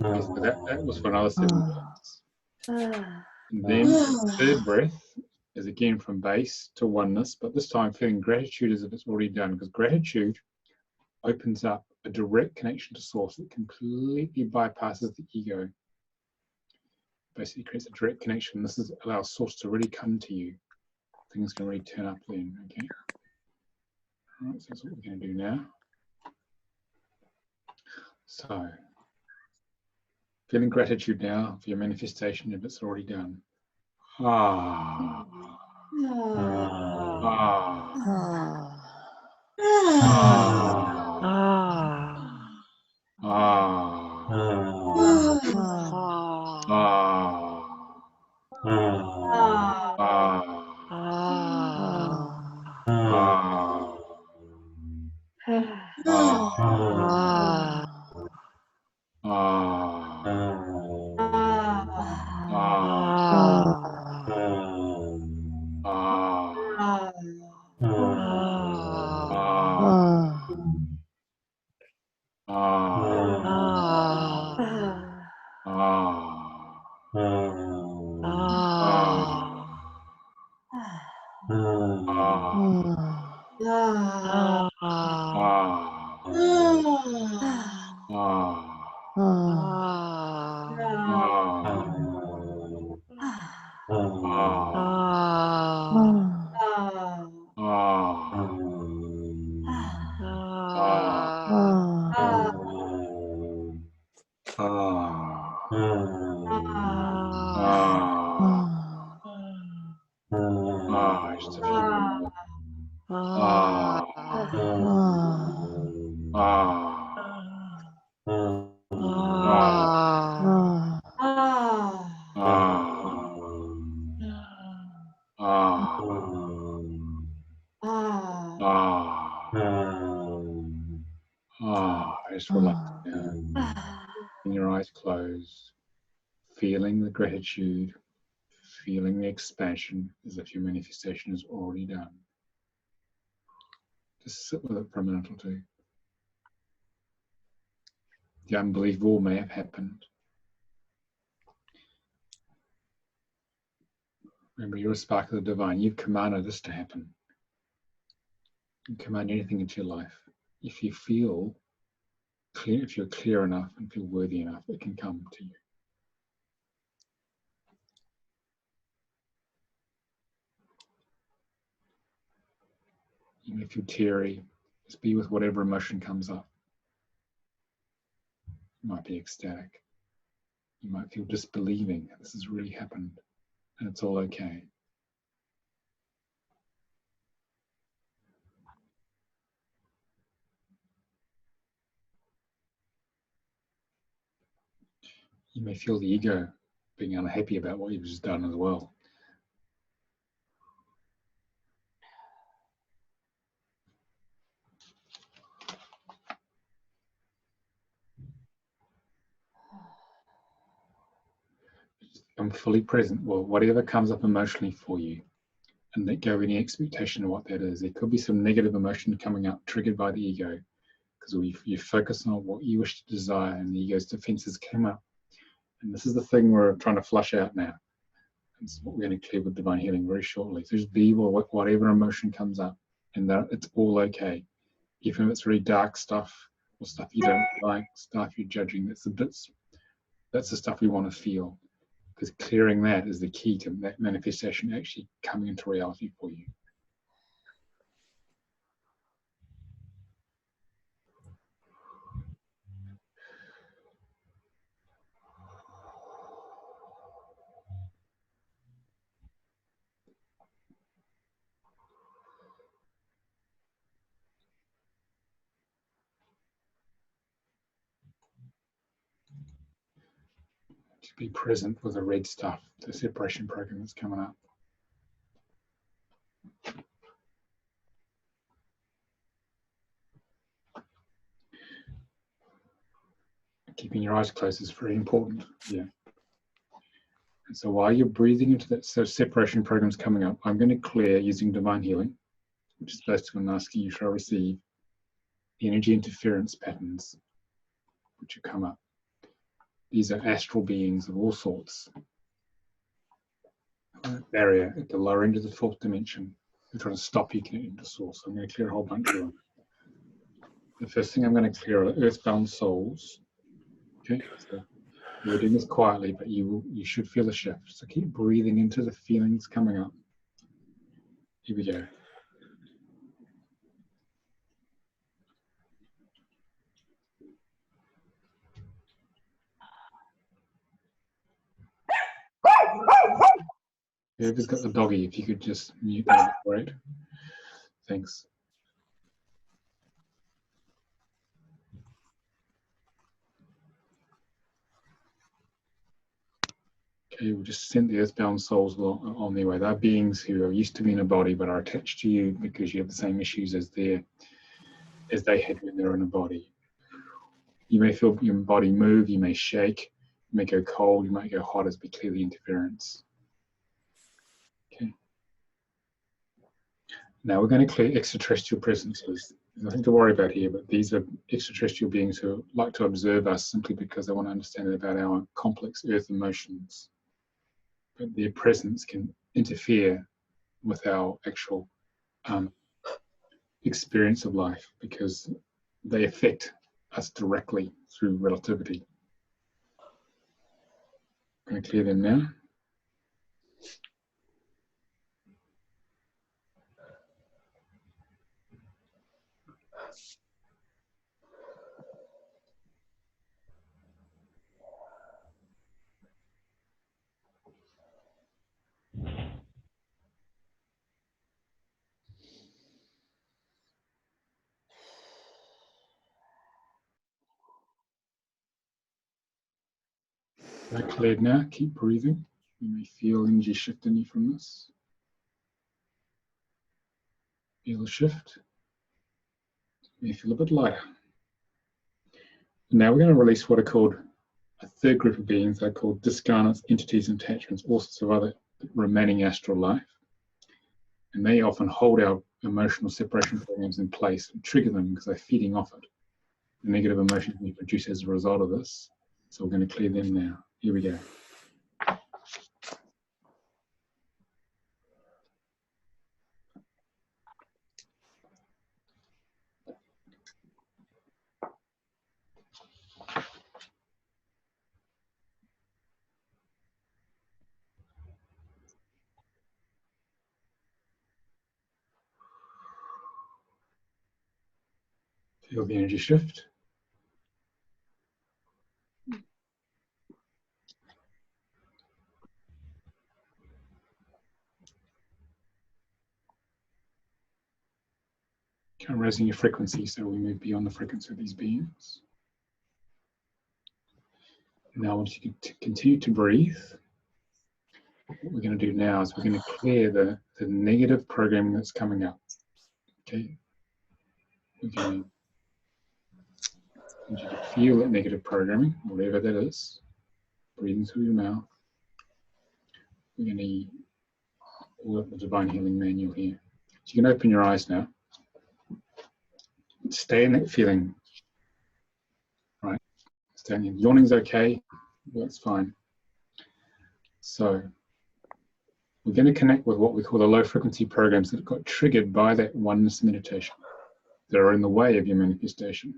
Okay, so that was for another 7 minutes. And then the third breath is again from base to oneness, but this time feeling gratitude as if it's already done, because gratitude opens up a direct connection to source. It completely bypasses the ego. Basically creates a direct connection. This allows source to really come to you. Things can really turn up then, okay? All right, so that's what we're going to do now. So, feeling gratitude now for your manifestation if it's already done. Ah. Just a few more. Just relax now. And your eyes closed, feeling the gratitude, feeling the expansion as if your manifestation is already done. Just sit with it for a minute or two. The unbelievable may have happened. Remember, you're a spark of the divine. You've commanded this to happen. You can command anything into your life. If you feel clear, if you're clear enough and feel worthy enough, it can come to you. You may feel teary. Just be with whatever emotion comes up. You might be ecstatic. You might feel disbelieving. This has really happened, and it's all okay. You may feel the ego being unhappy about what you've just done as well. I'm fully present. Well, whatever comes up emotionally for you, and let go of any expectation of what that is. There could be some negative emotion coming up, triggered by the ego, because you focus on what you wish to desire, and the ego's defenses came up. And this is the thing we're trying to flush out now. This is what we're going to clear with divine healing very shortly. So just be with whatever emotion comes up, and that it's all okay. Even if it's really dark stuff or stuff you don't like, stuff you're judging, that's the stuff we want to feel. Because clearing that is the key to that manifestation actually coming into reality for you. To be present with the red stuff, the separation program that's coming up. Keeping your eyes closed is very important. Yeah. And so while you're breathing into that, so separation program's coming up, I'm going to clear using divine healing, which is based on asking you shall receive, the energy interference patterns which have come up. These are astral beings of all sorts. Barrier at the lower end of the fourth dimension. They're trying to stop you connecting to source. I'm going to clear a whole bunch of them. The first thing I'm going to clear are earthbound souls. Okay, so we're doing this quietly, but you should feel a shift. So keep breathing into the feelings coming up. Here we go. Whoever's got the doggy, if you could just mute that, great. Thanks. Okay, we'll just send the earthbound souls on their way. They're beings who are used to being in a body but are attached to you because you have the same issues as they had when they're in a body. You may feel your body move, you may shake, you may go cold, you might go hot as we clear the interference. Okay. Now we're going to clear extraterrestrial presences. There's nothing to worry about here, but these are extraterrestrial beings who like to observe us simply because they want to understand about our complex earth emotions. But their presence can interfere with our actual experience of life because they affect us directly through relativity. I'm going to clear them now. They're cleared now. Keep breathing. You may feel energy shifting you from this. Feel the shift. You may feel a bit lighter. Now we're going to release what are called a third group of beings. They're called discarnates, entities, and attachments, all sorts of other remaining astral life. And they often hold our emotional separation programs in place and trigger them because they're feeding off it. The negative emotions we produce as a result of this. So we're going to clear them now. Here we go. Feel the energy shift. Kind of raising your frequency so we move beyond the frequency of these beings. Now I want you to continue to breathe. What we're going to do now is we're going to clear the negative programming that's coming up. Okay? We're going to feel that negative programming, whatever that is. Breathing through your mouth. We're going to pull up the Divine Healing Manual here. So you can open your eyes now. Stay in that feeling. Right? Staying in. Yawning's okay. That's fine. So we're going to connect with what we call the low frequency programs that got triggered by that oneness meditation. That are in the way of your manifestation.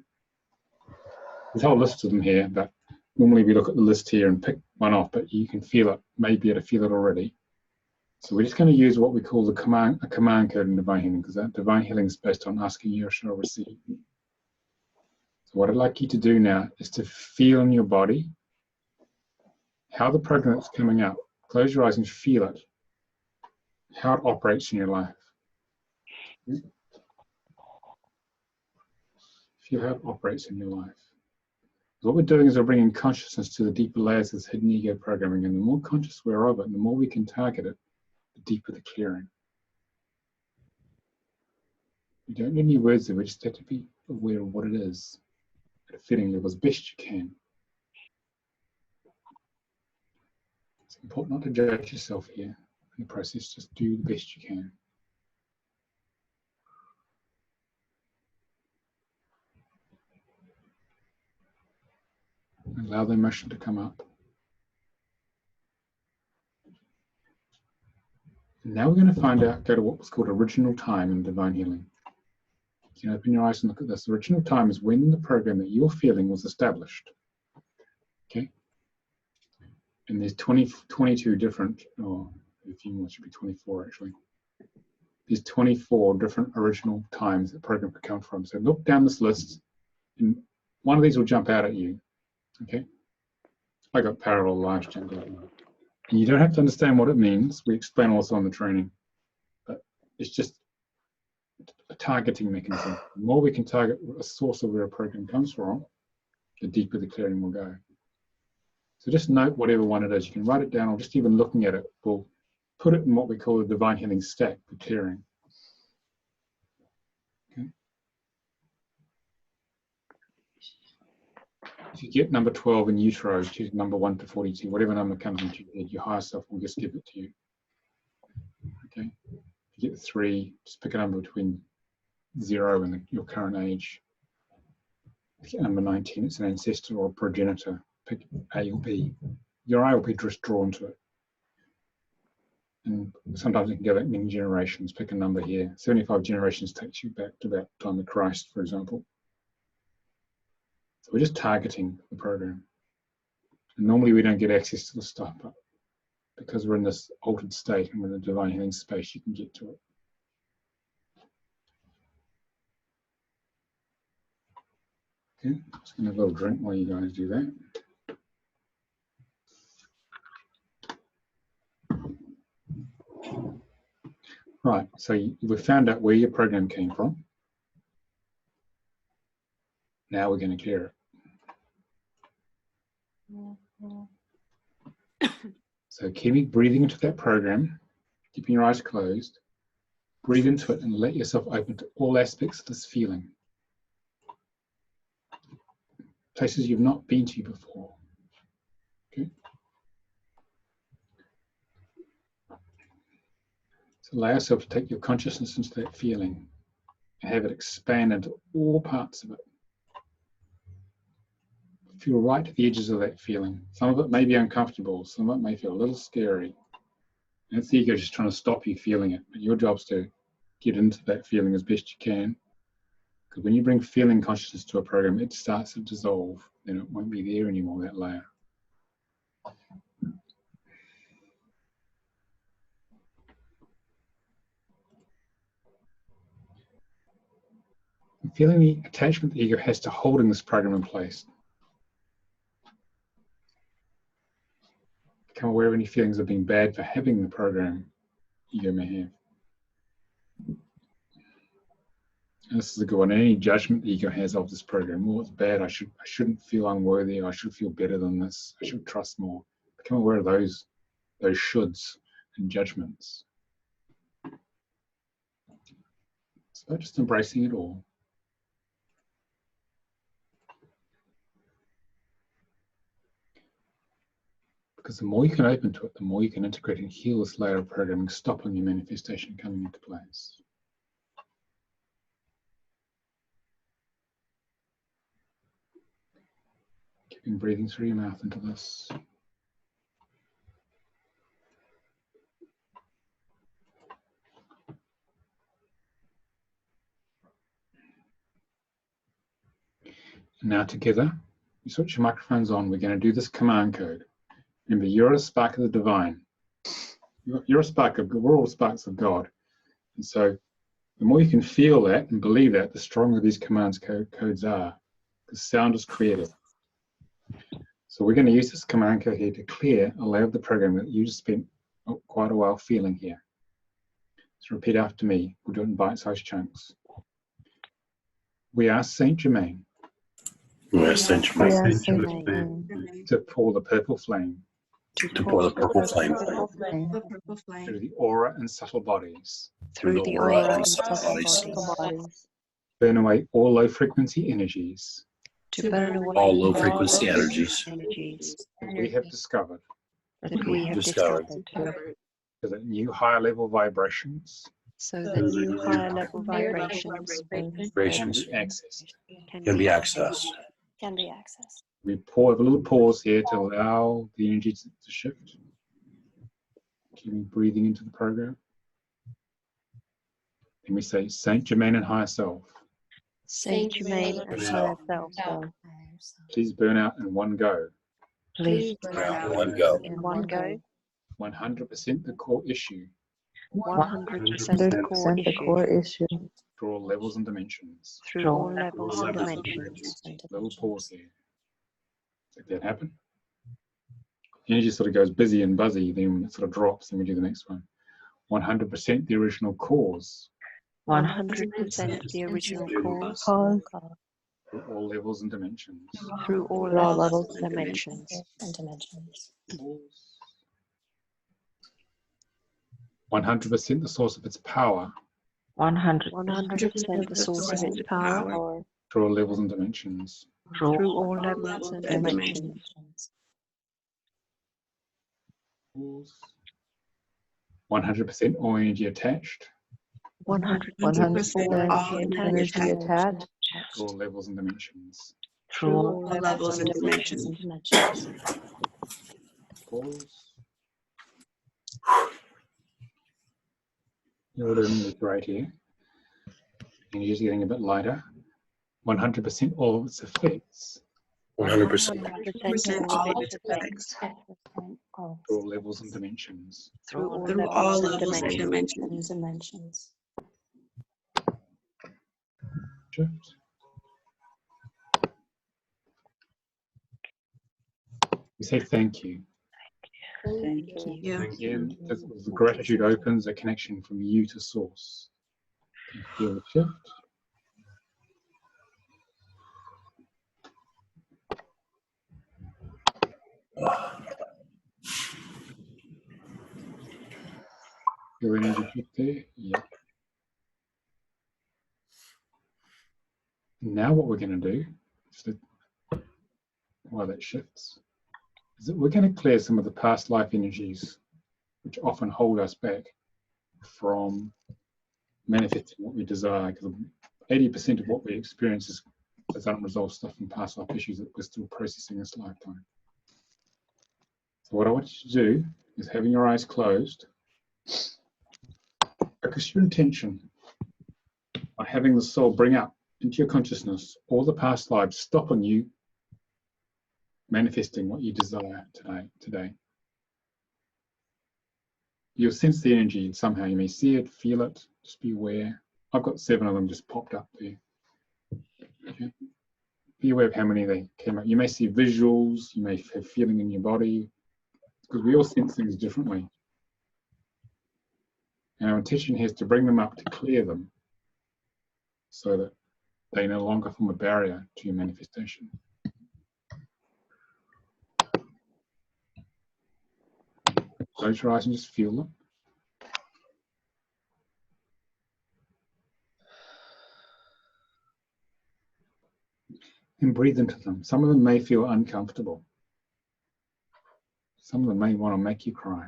There's a whole list of them here, but normally we look at the list here and pick one off, but you can feel it, maybe able to feel it already. So we're just going to use what we call a command code in Divine Healing, because that Divine Healing is based on asking, you shall receive. So what I'd like you to do now is to feel in your body how the program that's coming up, close your eyes and feel it, how it operates in your life. Feel how it operates in your life. What we're doing is we're bringing consciousness to the deeper layers of this hidden ego programming, and the more conscious we're of it, and the more we can target it, the deeper the clearing. You don't need any words there, we just have to be aware of what it is at a fitting level as best you can. It's important not to judge yourself here in the process, just do the best you can. Allow the emotion to come up. And now we're going to find out, go to what was called original time in Divine Healing. You can open your eyes and look at this. Original time is when the program that you're feeling was established. Okay? And there's 22 different, or if you want, it should be 24 actually. There's 24 different original times the program could come from. So look down this list, and one of these will jump out at you. Okay? I got parallel lives jumped out. And you don't have to understand what it means. We explain also on the training. But it's just a targeting mechanism. The more we can target a source of where a program comes from, the deeper the clearing will go. So just note whatever one it is. You can write it down, or just even looking at it will put it in what we call a Divine Healing stack for clearing. Okay. If you get number 12 in utero, choose number 1 to 42, whatever number comes into your head, your higher self will just give it to you. Okay. If you get 3, just pick a number between 0 and your current age. If you get number 19, it's an ancestor or a progenitor. Pick A or B. Your eye will be just drawn to it. And sometimes you can go back many generations. Pick a number here. 75 generations takes you back to about the time of Christ, for example. So we're just targeting the program. And normally we don't get access to the stuff, but because we're in this altered state and we're in a Divine Healing space, you can get to it. Okay, just gonna have a little drink while you guys do that. Right, so we've found out where your program came from. Now we're going to clear it. So keep breathing into that program, keeping your eyes closed. Breathe into it and let yourself open to all aspects of this feeling. Places you've not been to before. Okay. So allow yourself to take your consciousness into that feeling and have it expand into all parts of it. Feel right to the edges of that feeling. Some of it may be uncomfortable, some of it may feel a little scary. And it's the ego just trying to stop you feeling it. But your job's to get into that feeling as best you can. Because when you bring feeling consciousness to a program, it starts to dissolve. Then it won't be there anymore, that layer. And feeling the attachment the ego has to holding this program in place. Become aware of any feelings of being bad for having the program ego may have. And this is a good one. Any judgment the ego has of this program, well, it's bad. I shouldn't feel unworthy. I should feel better than this. I should trust more. Become aware of those shoulds and judgments. So just embracing it all. Because the more you can open to it, the more you can integrate and heal this layer of programming, stopping your manifestation coming into place. Keeping breathing through your mouth into this. And now together, you switch your microphones on. We're going to do this command code. Remember, you're a spark of the divine. You're a spark of God. We're all sparks of God. And so the more you can feel that and believe that, the stronger these codes are. Because sound is creative. So we're going to use this command code here to clear a layer of the program that you just spent quite a while feeling here. So repeat after me. We'll do it in bite-sized chunks. We are Saint Germain. We are Saint Germain. To pour the purple flame. To pour the purple flame. Through the aura and subtle bodies. Through the aura and subtle bodies. Burn away all low frequency energies. To burn away all low frequency energies that we have discovered. That we have discovered. So that new higher level vibrations. So that new higher level vibrations can be accessed. We have a little pause here to allow the energy to shift. Keeping breathing into the program. And we say Saint Germain and higher self. Saint Germain and higher self. Please burn out in one go. Please burn out in one go. 100% the core issue. 100% the core issue. Through all levels and dimensions. Through all levels and dimensions. Little pause here. Make that happen. Energy sort of goes busy and buzzy, then it sort of drops, then we do the next one. 100% the original cause. 100% the original cause. Through all levels and dimensions. Through all levels and dimensions. Pause. 100% the source of its power. 100% the source of its power. Through all levels and dimensions. Through all levels and dimensions. 100% all energy attached. 100% all energy attached. Through all levels and dimensions. Through all levels and dimensions. Pause. The ordering is right here. Energy is getting a bit lighter. 100% all of its effects. 100%. All of its effects. Through all levels and dimensions. Through all levels and dimensions. Shift. We say thank you. Thank you. Again, as the gratitude opens a connection from you to source. You feel the shift. Your energy shift there? Yep. Now what we're going to do, while that shifts, is that we're going to clear some of the past life energies which often hold us back from manifesting what we desire, because 80% of what we experience is unresolved stuff from past life issues that we're still processing this lifetime. So what I want you to do is, having your eyes closed, focus your intention on having the soul bring up into your consciousness all the past lives, stopping you manifesting what you desire today. You'll sense the energy, and somehow you may see it, feel it, just be aware. I've got 7 of them just popped up there. Okay. Be aware of how many they came up. You may see visuals, you may have feeling in your body, because we all sense things differently. And our intention here is to bring them up, to clear them, so that they no longer form a barrier to your manifestation. Close your eyes and just feel them. And breathe into them. Some of them may feel uncomfortable. Some of them may want to make you cry.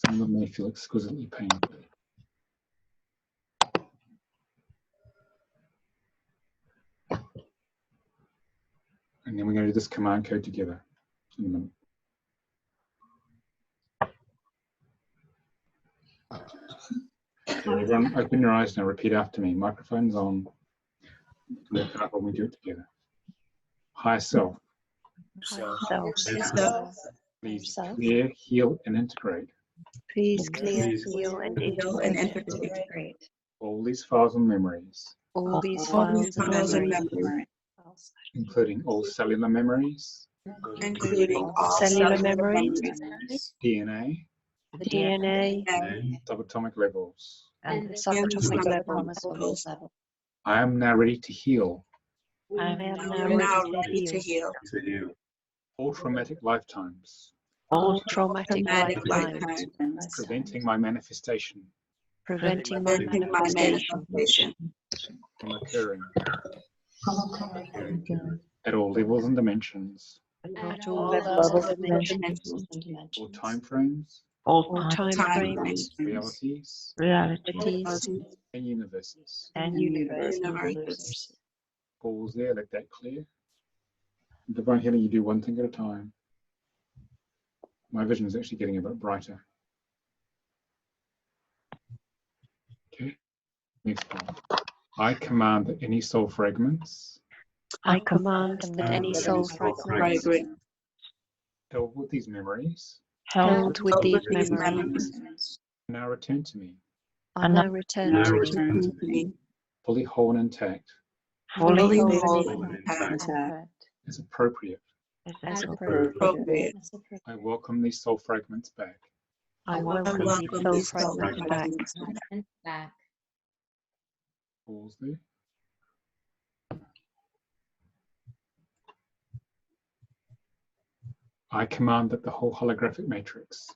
Some of them may feel exquisitely painful. And then we're going to do this command code together in a minute. So everyone open your eyes now, repeat after me. Microphone's on. Work out when we do it together. Higher self. Please clear, heal, and integrate. Please clear, heal, and integrate all these files and memories. All these files and memories. Including all cellular memories. Including all cellular memories. DNA. The DNA. Subatomic levels. And the subatomic levels. I am now ready to heal. I am now ready to heal. All traumatic lifetimes. All traumatic lifetimes. Preventing my manifestation. Preventing my manifestation. From occurring. At all levels and dimensions. At all levels and dimensions. All time frames. All time frames. Realities. And universes. Pause there, let that clear. In divine healing, you do one thing at a time. My vision is actually getting a bit brighter. Okay, next one. I command that any soul fragments. I command that any soul fragments. Held with these memories. Held with these memories. Now return to me. And now return to me. Fully whole and intact. Fully whole and intact. As appropriate. As appropriate. I welcome these soul fragments back. I welcome these soul fragments back. Pause there. I command that the whole holographic matrix.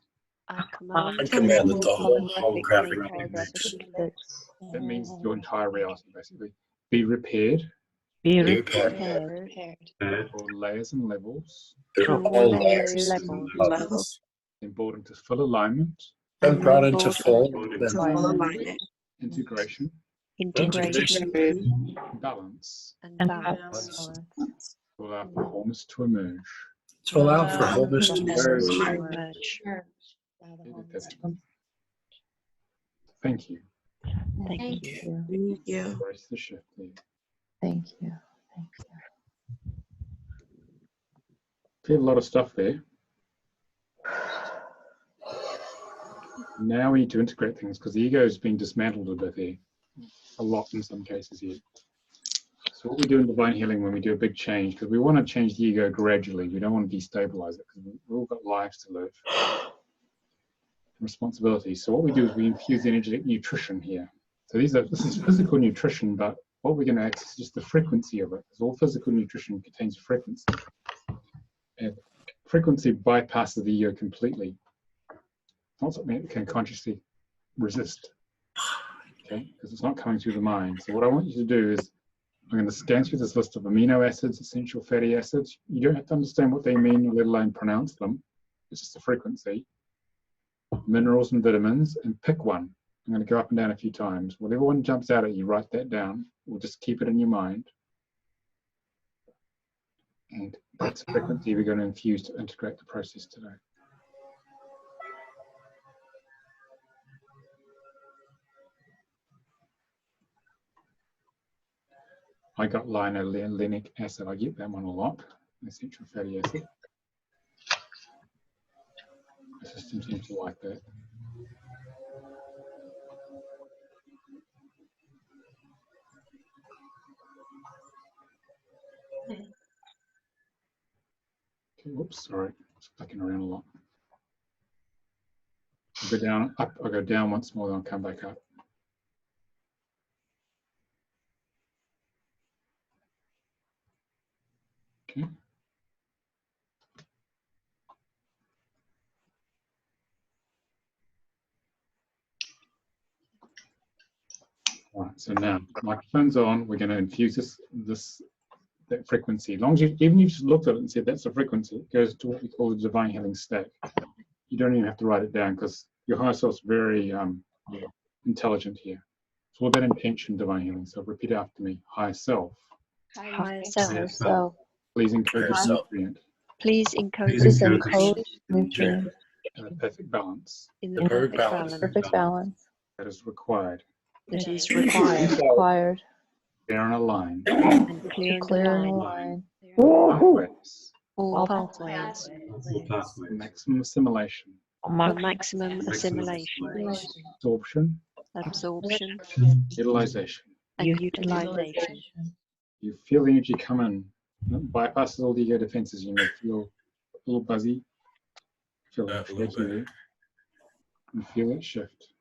I command that the whole holographic matrix. That means your entire reality, basically. Be repaired. Be repaired. All layers and levels. All layers and levels. And brought into full alignment. And brought into full alignment. Integration. Balance. And balance. To allow for wholeness to emerge. To allow for wholeness to emerge. Thank you. Thank you. Embrace the shift, please. Thank you. We have a lot of stuff there. Now we need to integrate things because the ego is being dismantled a bit here. A lot in some cases here. So what we do in divine healing when we do a big change, because we want to change the ego gradually, we don't want to destabilize it because we've all got lives to live. Responsibility. So what we do is we infuse energetic nutrition here. So this is physical nutrition, but what we're going to access is just the frequency of it. Because all physical nutrition contains frequency. And frequency bypasses the ego completely. It's not something it can consciously resist. Okay, because it's not coming through the mind. So what I want you to do is I'm going to scan through this list of amino acids, essential fatty acids. You don't have to understand what they mean, let alone pronounce them. It's just a frequency. minerals and vitamins, and pick one. I'm going to go up and down a few times. Whatever one jumps out at you, write that down, or just keep it in your mind. And that's the frequency we're going to infuse to integrate the process today. I got linolenic acid. I get that one a lot. Essential fatty acid. The system seems to like that. Okay, whoops, sorry, it's clicking around a lot. I'll go down, up, I'll go down once more, then I'll come back up. Okay. All right, so now microphone's on. We're going to infuse that frequency. As long as even if you just looked at it and said that's a frequency, it goes to what we call the divine healing state. You don't even have to write it down because your higher self's very intelligent here. So with that intention, divine healing. So repeat after me. Higher self. Higher self. So Please encode this nutrient. Please encode please this encode nutrient in a perfect balance. in the perfect balance. perfect balance That is required. That is required. required Clear and align. And to clear clear and and align align Pathways. all pathways All pathways. Maximum assimilation. for maximum assimilation, Absorption. absorption, Utilization. and utilization. You feel the energy come in. It bypasses all the ego defenses. You may feel a little buzzy. Feel a little shaky there. And feel it shift.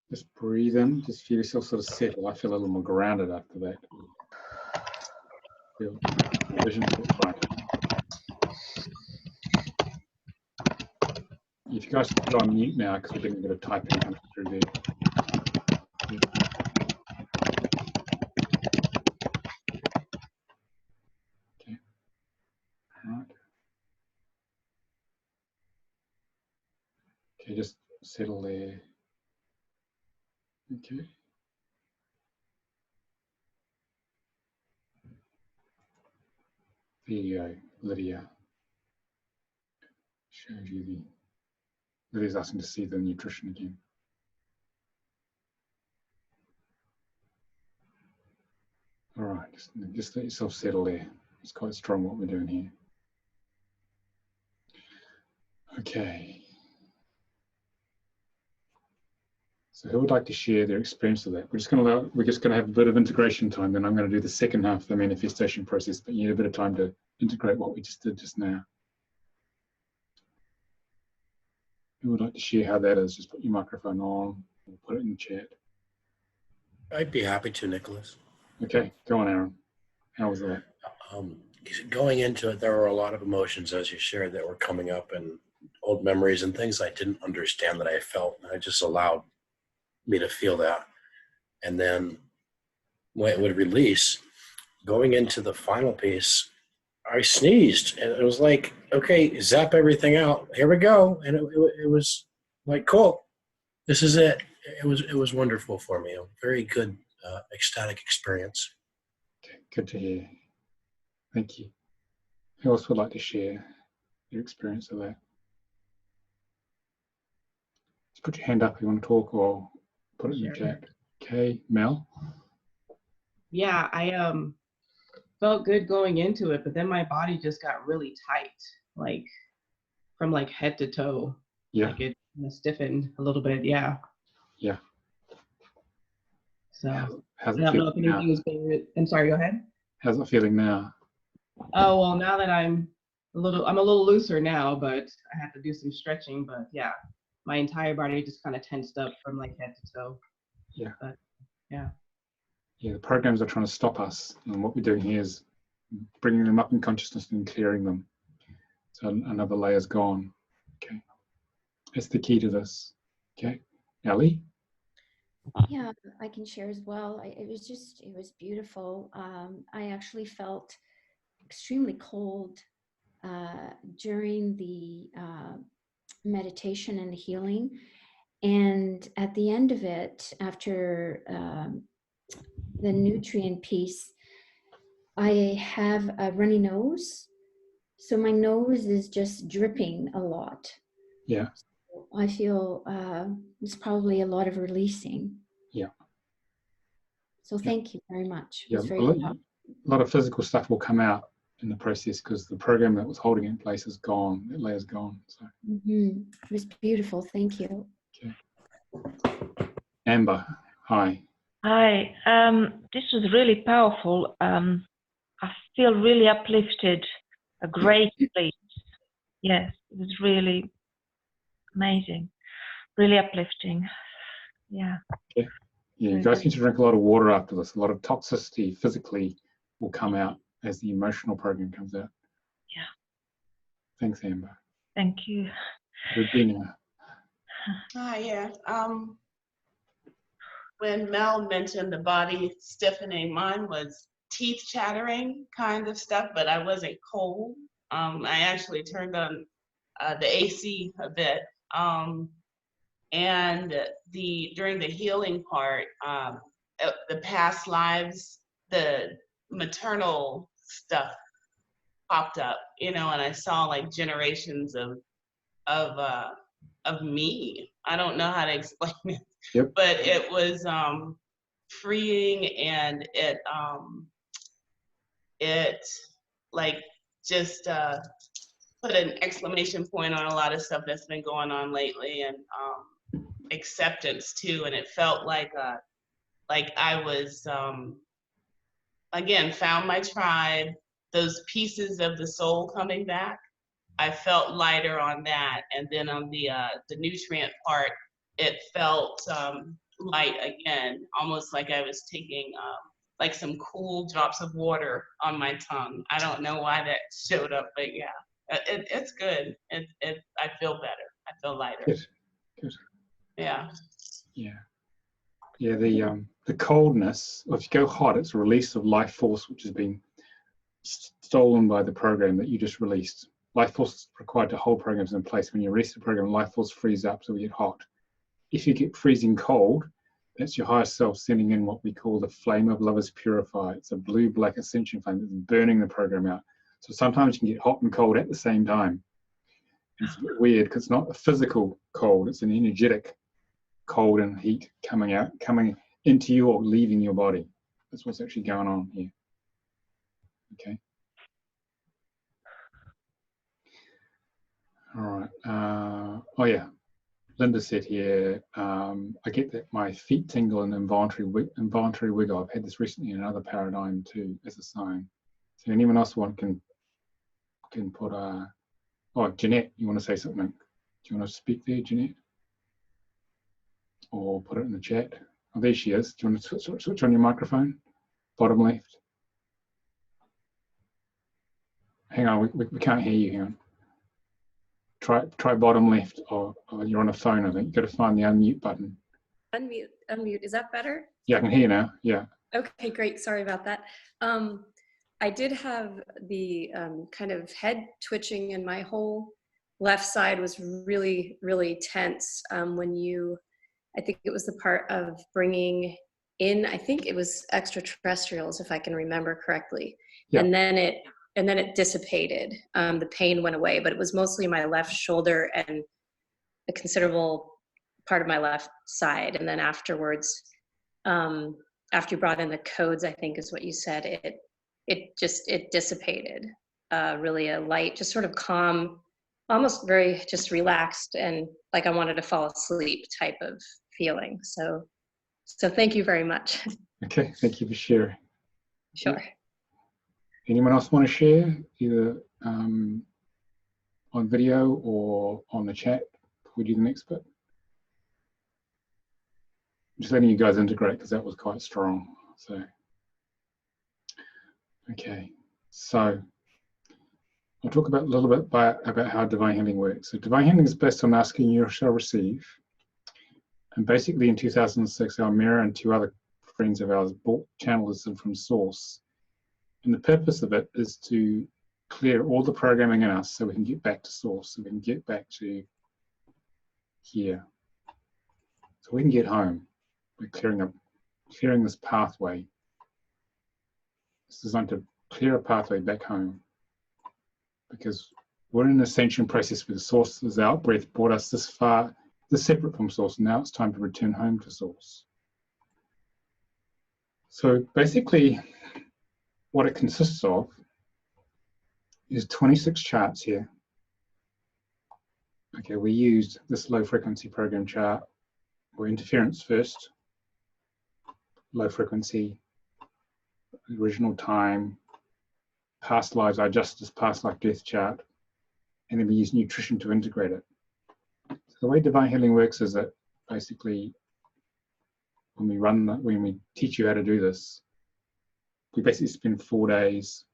Just breathe in, just feel yourself sort of settle. I feel a little more grounded after that. Feel vision brighter. If you guys put on mute now, because we're getting a bit of typing coming through there. Okay. All right. Okay, just settle there. Okay. There you go, Lydia. Shows you the. Lydia's asking to see the nutrition again. All right, just let yourself settle there. It's quite strong what we're doing here. Okay. So who would like to share their experience of that? We're just going to have a bit of integration time. Then I'm going to do the second half of the manifestation process, but you need a bit of time to integrate what we just did just now. Who would like to share how that is? Just put your microphone on, or put it in the chat. I'd be happy to, Nicholas. Okay, go on, Aaron. How was that? Going into it, there were a lot of emotions, as you shared, that were coming up, and old memories and things I didn't understand that I felt. And I just allowed me to feel that. And then when it would release, going into the final piece, I sneezed, and it was like, okay, zap everything out. Here we go. And it was like, cool. This is it. It was wonderful for me. A very good ecstatic experience. Okay, good to hear. Thank you. Who else would like to share your experience of that? Just put your hand up if you want to talk, or put it in the chat. Okay, Mel? Yeah, I felt good going into it, but then my body just got really tight, like from like head to toe. Yeah. Like it kind of stiffened a little bit, yeah. Yeah. So how's I it don't know feeling if anything now? was being, I'm sorry, go ahead. How's it feeling now? Oh, well, now that I'm a little looser now, but I have to do some stretching, but yeah, my entire body just kind of tensed up from like head to toe. Yeah. But yeah. Yeah, the programs are trying to stop us, and what we're doing here is bringing them up in consciousness and clearing them. So another layer's gone. Okay, that's the key to this. Okay, Ellie? Yeah, I can share as well. It was beautiful. I actually felt extremely cold during the meditation and the healing. And at the end of it, after the nutrient piece, I have a runny nose. So my nose is just dripping a lot. Yeah. I feel it's probably a lot of releasing. Yeah. So thank you very much. Yeah, It's very a lot of physical stuff will come out in the process because the program that was holding it in place is gone. That layer's gone. So. It was beautiful. Thank you. Okay. Amber, hi. Hi. This was really powerful. I feel really uplifted. A great sleep. Yes, it was really amazing. Really uplifting. Yeah. Okay. Yeah, you guys need to drink a lot of water after this. A lot of toxicity physically will come out as the emotional program comes out. Yeah. Thanks, Amber. Thank you. Regina. Hi, yeah. When Mel mentioned the body stiffening, mine was teeth chattering kind of stuff, but I wasn't cold. I actually turned on the AC a bit. And during the healing part, the past lives, the maternal stuff popped up, you know, and I saw like generations of me. I don't know how to explain it, yep. But it was freeing, and it like just put an exclamation point on a lot of stuff that's been going on lately, and acceptance too. And it felt like I was again found my tribe, those pieces of the soul coming back. I felt lighter on that, and then on the nutrient part, it felt light again, almost like I was taking like some cool drops of water on my tongue. I don't know why that showed up, but yeah, it's good. I feel better. I feel lighter. Good. Good. Yeah. Yeah. Yeah. The coldness. If you go hot, it's a release of life force, which has been stolen by the program that you just released. Life force is required to hold programs in place. When you release the program, life force frees up, so we get hot. If you get freezing cold, that's your higher self sending in what we call the flame of love is purified. It's a blue-black ascension flame that's burning the program out. So sometimes you can get hot and cold at the same time. And it's a bit weird because it's not a physical cold, it's an energetic cold and heat coming out, coming into you or leaving your body. That's what's actually going on here. Okay. All right. Oh yeah. Linda said here, I get that my feet tingle and involuntary wiggle. I've had this recently in another paradigm too, as a sign. So anyone else can put oh, Jeanette, you want to say something? Do you want to speak there, Jeanette? Or put it in the chat? Oh, there she is. Do you want to switch on your microphone? Bottom left. Hang on, we can't hear you. Hang on. Try bottom left, or you're on a phone, I think. You've got to find the unmute button. Unmute. Is that better? Yeah, I can hear you now. Yeah. Okay, great. Sorry about that. I did have the kind of head twitching, and my whole left side was really, really tense when I think it was the part of bringing in, I think it was extraterrestrials, if I can remember correctly. Yeah. And then it dissipated. The pain went away, but it was mostly my left shoulder and a considerable part of my left side. And then afterwards, after you brought in the codes, I think is what you said, it dissipated. Really a light, just sort of calm, almost very just relaxed and like I wanted to fall asleep type of feeling. So thank you very much. Okay, thank you for sharing. Sure. Anyone else want to share, either on video or on the chat before we do the next bit? Just letting you guys integrate because that was quite strong. So, okay. So I'll talk a little bit about how divine healing works. So divine healing is based on asking, you shall receive. And basically in 2006, Almira and 2 other friends of ours bought channels from Source. And the purpose of it is to clear all the programming in us so we can get back to Source, so we can get back to here. So we can get home by clearing this pathway. It's designed to clear a pathway back home, because we're in an ascension process where the Source is out breath, brought us this far, this separate from Source. Now it's time to return home to Source. So basically, what it consists of is 26 charts here. Okay, we used this low frequency program chart or interference first, low frequency, original time, past lives, our justice, past life death chart, and then we use nutrition to integrate it. So the way divine healing works is that basically when we teach you how to do this, we basically spend 4 days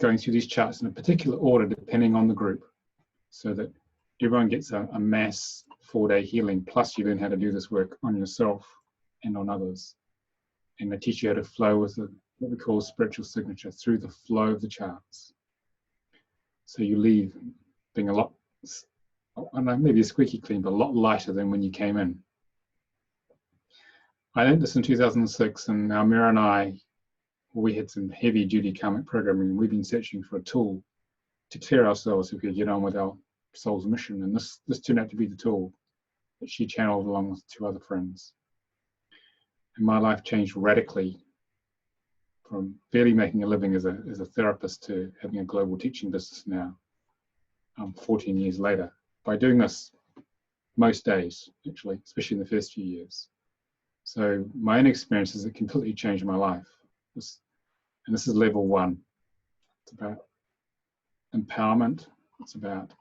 going through these charts in a particular order depending on the group, so that everyone gets a mass 4-day healing, plus you learn how to do this work on yourself and on others. And they teach you how to flow with what we call spiritual signature through the flow of the charts. So you leave being a lot, I don't know, maybe squeaky clean, but a lot lighter than when you came in. I learned this in 2006, and Almira and I, we had some heavy duty karmic programming. We've been searching for a tool to clear ourselves so we could get on with our soul's mission. And this turned out to be the tool that she channeled along with 2 other friends. And my life changed radically from barely making a living as a therapist to having a global teaching business now, 14 years later, by doing this most days, actually, especially in the first few years. So my own experiences, it completely changed my life. And this is level 1. It's about empowerment. It's about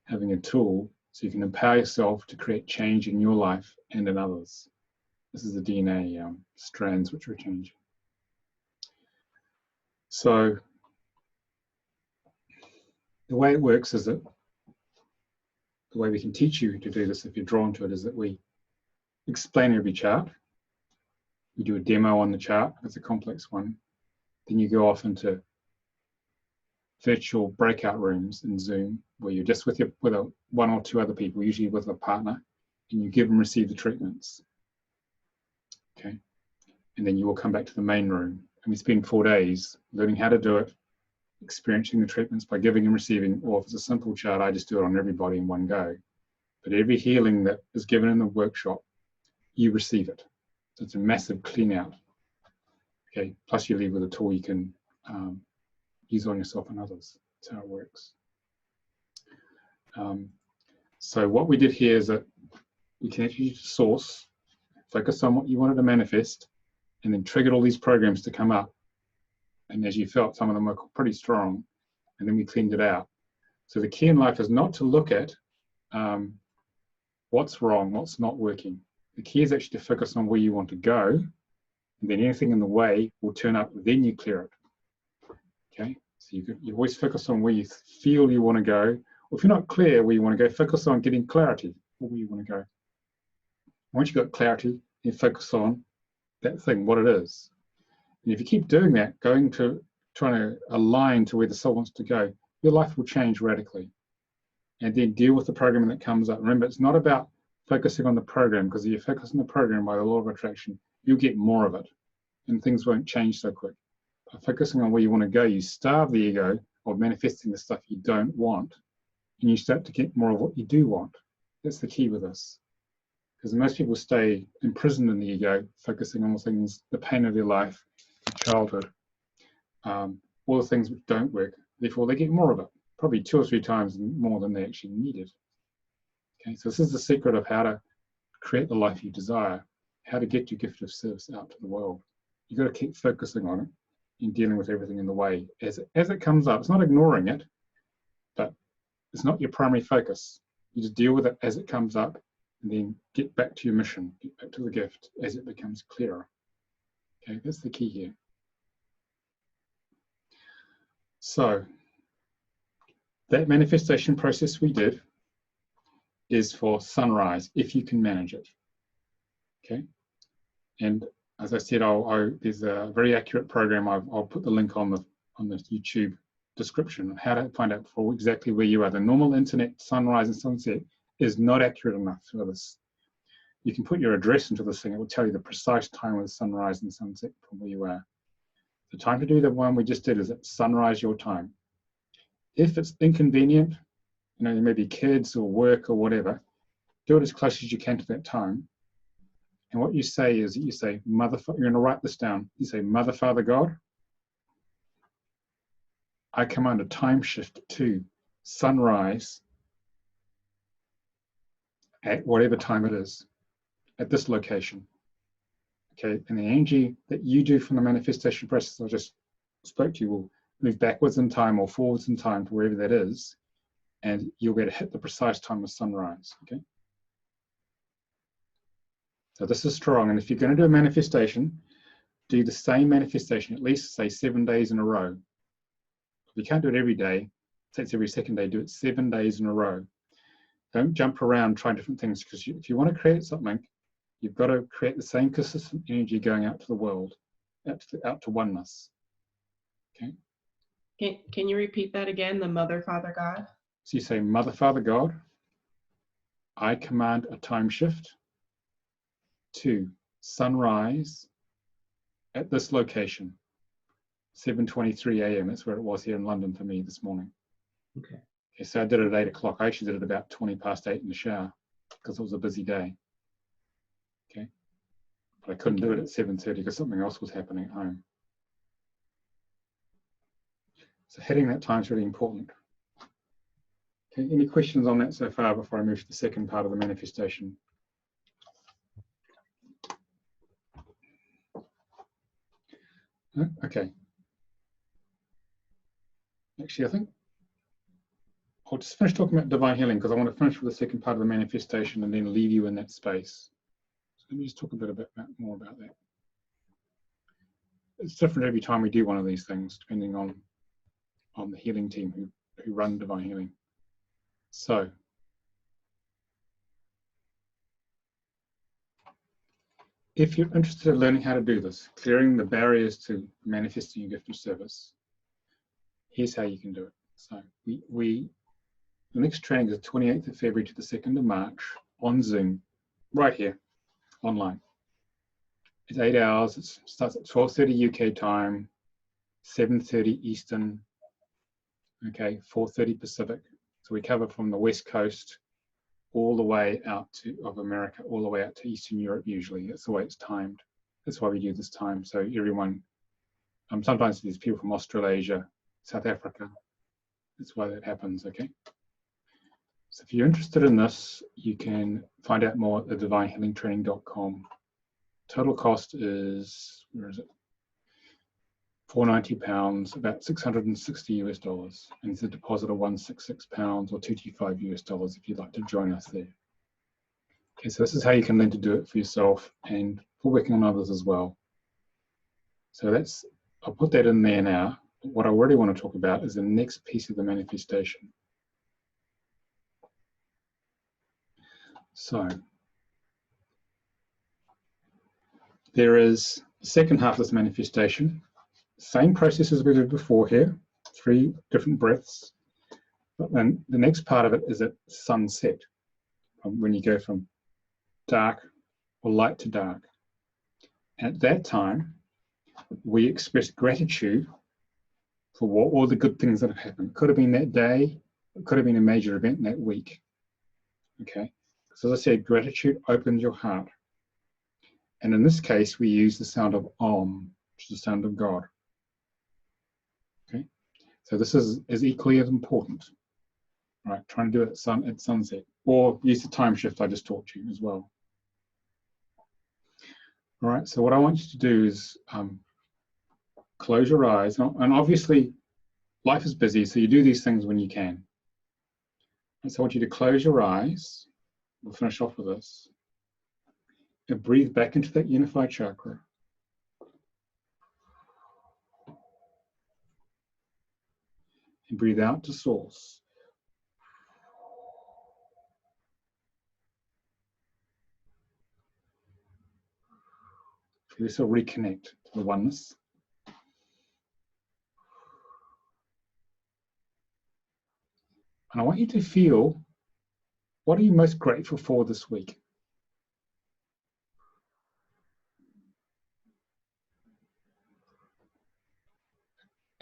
having a tool so you can empower yourself to create change in your life and in others. This is the DNA strands which are changing. So the way it works is that the way we can teach you to do this, if you're drawn to it, is that we explain every chart. We do a demo on the chart if it's a complex one. Then you go off into virtual breakout rooms in Zoom where you're just with 1 or 2 other people, usually with a partner, and you give and receive the treatments. Okay, and then you will come back to the main room, and we spend 4 days learning how to do it, experiencing the treatments by giving and receiving, or if it's a simple chart, I just do it on everybody in one go. But every healing that is given in the workshop, you receive it. So it's a massive clean out. Okay, plus you leave with a tool you can use on yourself and others. That's how it works. So what we did here is that we connected you to Source, focus on what you wanted to manifest, and then triggered all these programs to come up. And as you felt, some of them were pretty strong, and then we cleaned it out. So the key in life is not to look at what's wrong, what's not working. The key is actually to focus on where you want to go, and then anything in the way will turn up, then you clear it. Okay, so you always focus on where you feel you want to go, or if you're not clear where you want to go, focus on getting clarity for where you want to go. Once you've got clarity, you focus on that thing, what it is. And if you keep doing that, trying to align to where the soul wants to go, your life will change radically. And then deal with the program that comes up. Remember, it's not about focusing on the program, because if you focus on the program by the law of attraction, you'll get more of it, and things won't change so quick. By focusing on where you want to go, you starve the ego of manifesting the stuff you don't want, and you start to get more of what you do want. That's the key with this. Because most people stay imprisoned in the ego, focusing on the things, the pain of their life, childhood, all the things which don't work. Therefore, they get more of it, probably 2 or 3 times more than they actually needed. Okay, so this is the secret of how to create the life you desire, how to get your gift of service out to the world. You've got to keep focusing on it and dealing with everything in the way as it comes up. It's not ignoring it, but it's not your primary focus. You just deal with it as it comes up, and then get back to your mission, get back to the gift as it becomes clearer. Okay, that's the key here. So that manifestation process we did is for sunrise, if you can manage it. Okay. And as I said, there's a very accurate program. I'll put the link on the YouTube description of how to find out for exactly where you are. The normal internet sunrise and sunset is not accurate enough for this. You can put your address into this thing. It will tell you the precise time of the sunrise and sunset from where you are. The time to do the one we just did is at sunrise your time. If it's inconvenient, you know, there may be kids or work or whatever, do it as close as you can to that time. And what you say is, you say, you're going to write this down. You say, Mother, Father, God, I command a time shift to sunrise at whatever time it is, at this location. Okay, and the energy that you do from the manifestation process I just spoke to you will move backwards in time or forwards in time to wherever that is, and you'll be able to hit the precise time of sunrise. Okay. So this is strong, and if you're going to do a manifestation, do the same manifestation at least, say, 7 days in a row. If you can't do it every day, say it's every second day, do it 7 days in a row. Don't jump around trying different things, because if you want to create something, you've got to create the same consistent energy going out to the world, out to oneness. Okay. Can you repeat that again? The Mother, Father, God? So you say, Mother, Father, God, I command a time shift to sunrise at this location, 7:23 a.m. That's where it was here in London for me this morning. Okay. Okay, so I did it at 8 o'clock. I actually did it about 20 past 8 in the shower because it was a busy day. Okay. But I couldn't do it at 7:30 because something else was happening at home. So hitting that time is really important. Okay, any questions on that so far before I move to the second part of the manifestation? No? Okay. Actually, I think I'll just finish talking about divine healing because I want to finish with the second part of the manifestation and then leave you in that space. So let me just talk a bit more about that. It's different every time we do one of these things, depending on the healing team who run divine healing. So if you're interested in learning how to do this, clearing the barriers to manifesting your gift of service, here's how you can do it. So the next training is the 28th of February to the 2nd of March on Zoom, right here, online. It's 8 hours. It starts at 12:30 UK time, 7:30 Eastern, okay, 4:30 Pacific. So we cover from the West Coast all the way out of America, all the way out to Eastern Europe usually. That's the way it's timed. That's why we do this time. So everyone, sometimes there's people from Australasia, South Africa. That's why that happens, okay? So if you're interested in this, you can find out more at thedivinehealingtraining.com. Total cost is, where is it? £490, about $660 US, and it's a deposit of £166 or $225 US if you'd like to join us there. Okay, so this is how you can learn to do it for yourself and for working on others as well. So I'll put that in there now. What I really want to talk about is the next piece of the manifestation. So there is the second half of this manifestation. Same process as we did before here, 3 different breaths. But then the next part of it is at sunset, when you go from dark or light to dark. And at that time, we express gratitude for all the good things that have happened. It could have been that day, it could have been a major event in that week. Okay, so as I said, gratitude opens your heart. And in this case, we use the sound of Om, which is the sound of God. Okay, so this is equally as important. Right, trying to do it at sunset, or use the time shift I just taught you as well. All right, so what I want you to do is close your eyes, and obviously life is busy, so you do these things when you can. And so I want you to close your eyes. We'll finish off with this. And breathe back into that unified chakra. And breathe out to source. Feel yourself reconnect to the oneness. And I want you to feel, what are you most grateful for this week?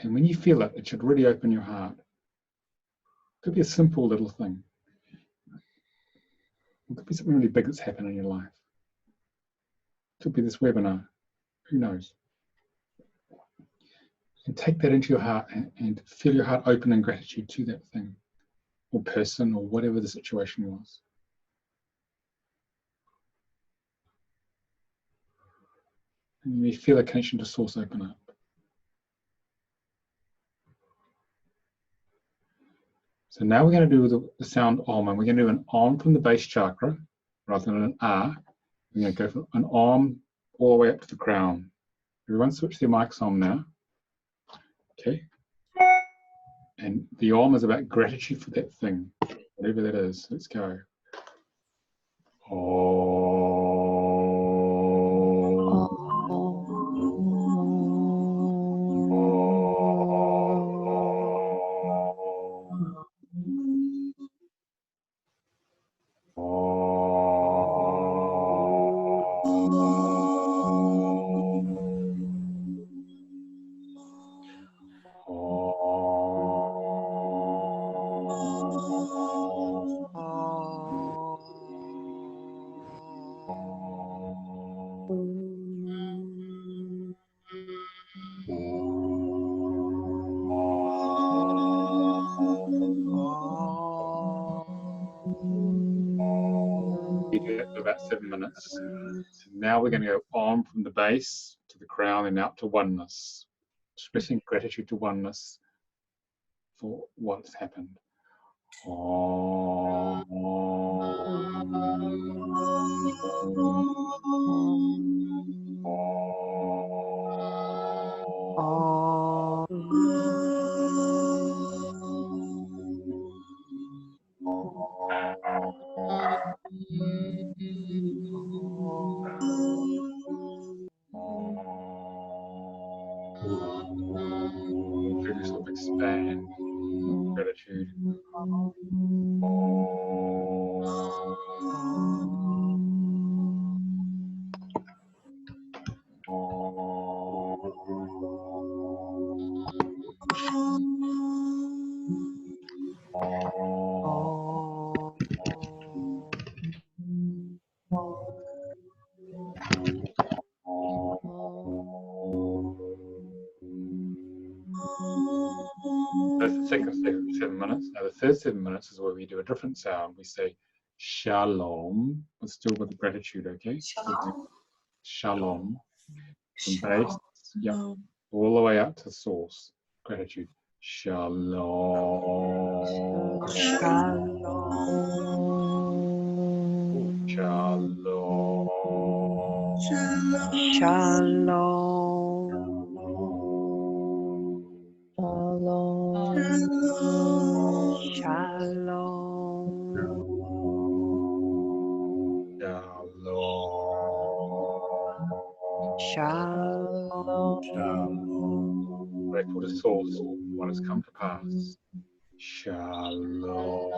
And when you feel it, it should really open your heart. It could be a simple little thing. It could be something really big that's happened in your life. It could be this webinar. Who knows? And take that into your heart and feel your heart open in gratitude to that thing or person or whatever the situation was. And you feel a connection to source open up. So now we're going to do the sound Om, and we're going to do an Om from the base chakra rather than an Ah. We're going to go from an Om all the way up to the crown. Everyone switch their mics on now. Okay. And the Om is about gratitude for that thing, whatever that is. Let's go. We do that for about 7 minutes. So now we're going to go on from the base to the crown and out to oneness, expressing gratitude to oneness for what's happened. Feel yourself expand gratitude. That's the second 7 minutes. Now the third 7 minutes is where we do a different sound. We say shalom, but still with the gratitude, okay? Shalom. From base, yep, all the way up to source. Gratitude. Shalom. Shalom. Shalom. Grateful to source what has come to pass. Shalom.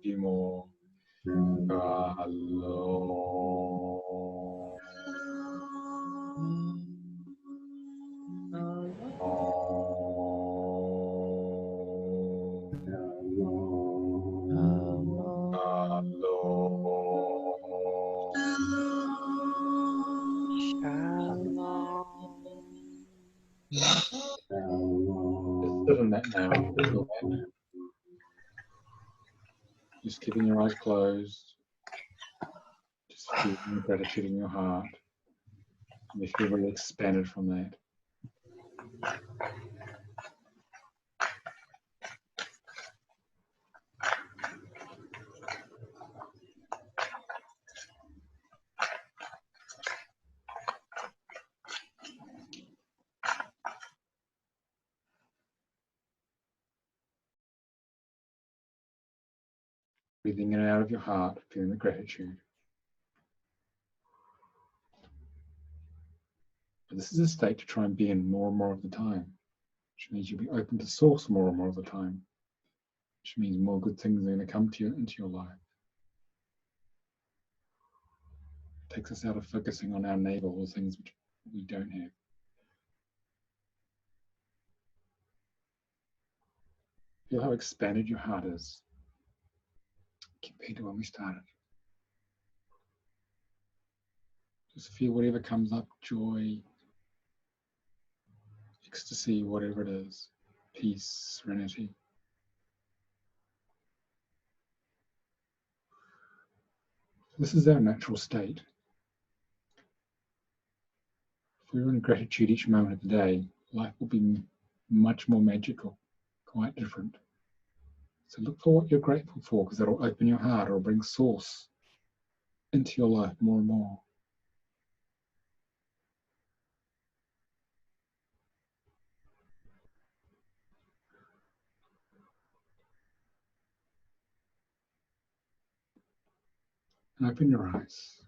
Few more. now. Feel that. Just keeping your eyes closed. Just feeling the gratitude in your heart. And you feel really expanded from that. Breathing in and out of your heart, feeling the gratitude. But this is a state to try and be in more and more of the time, which means you'll be open to source more and more of the time, which means more good things are going to come to you into your life. It takes us out of focusing on our neighbor or things which we don't have. Feel how expanded your heart is compared to when we started. Just feel whatever comes up, joy, ecstasy, whatever it is, peace, serenity. This is our natural state. If we were in gratitude each moment of the day, life will be much more magical, quite different. So look for what you're grateful for, because that'll open your heart or bring source into your life more and more. And open your eyes.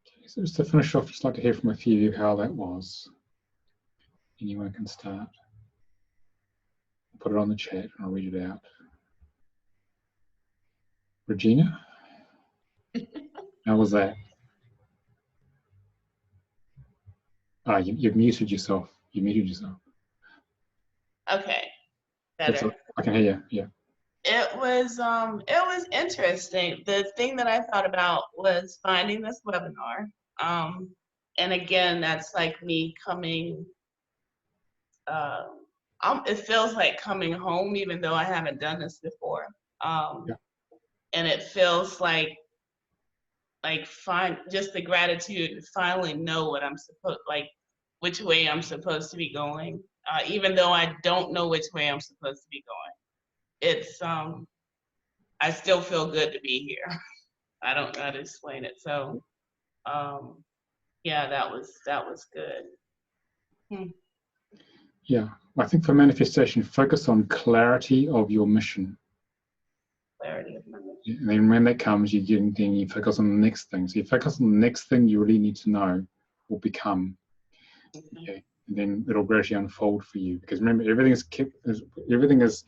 Okay, so just to finish off, just like to hear from a few of you how that was. Anyone can start. I'll put it on the chat and I'll read it out. Regina? How was that? Ah, you've muted yourself. You muted yourself. Okay, better. I can hear you, yeah. It was interesting. The thing that I thought about was finding this webinar. And again, that's like me coming, it feels like coming home, even though I haven't done this before. Yeah. And it feels like just the gratitude and finally know what I'm which way I'm supposed to be going. Even though I don't know which way I'm supposed to be going. It's, I still feel good to be here. I don't know how to explain it. So, yeah, that was good. Yeah, I think for manifestation, focus on clarity of your mission. Clarity of my mission. Yeah, and then when that comes, you focus on the next thing. So you focus on the next thing you really need to know or become. Okay, and then it'll gradually unfold for you. Because remember, everything is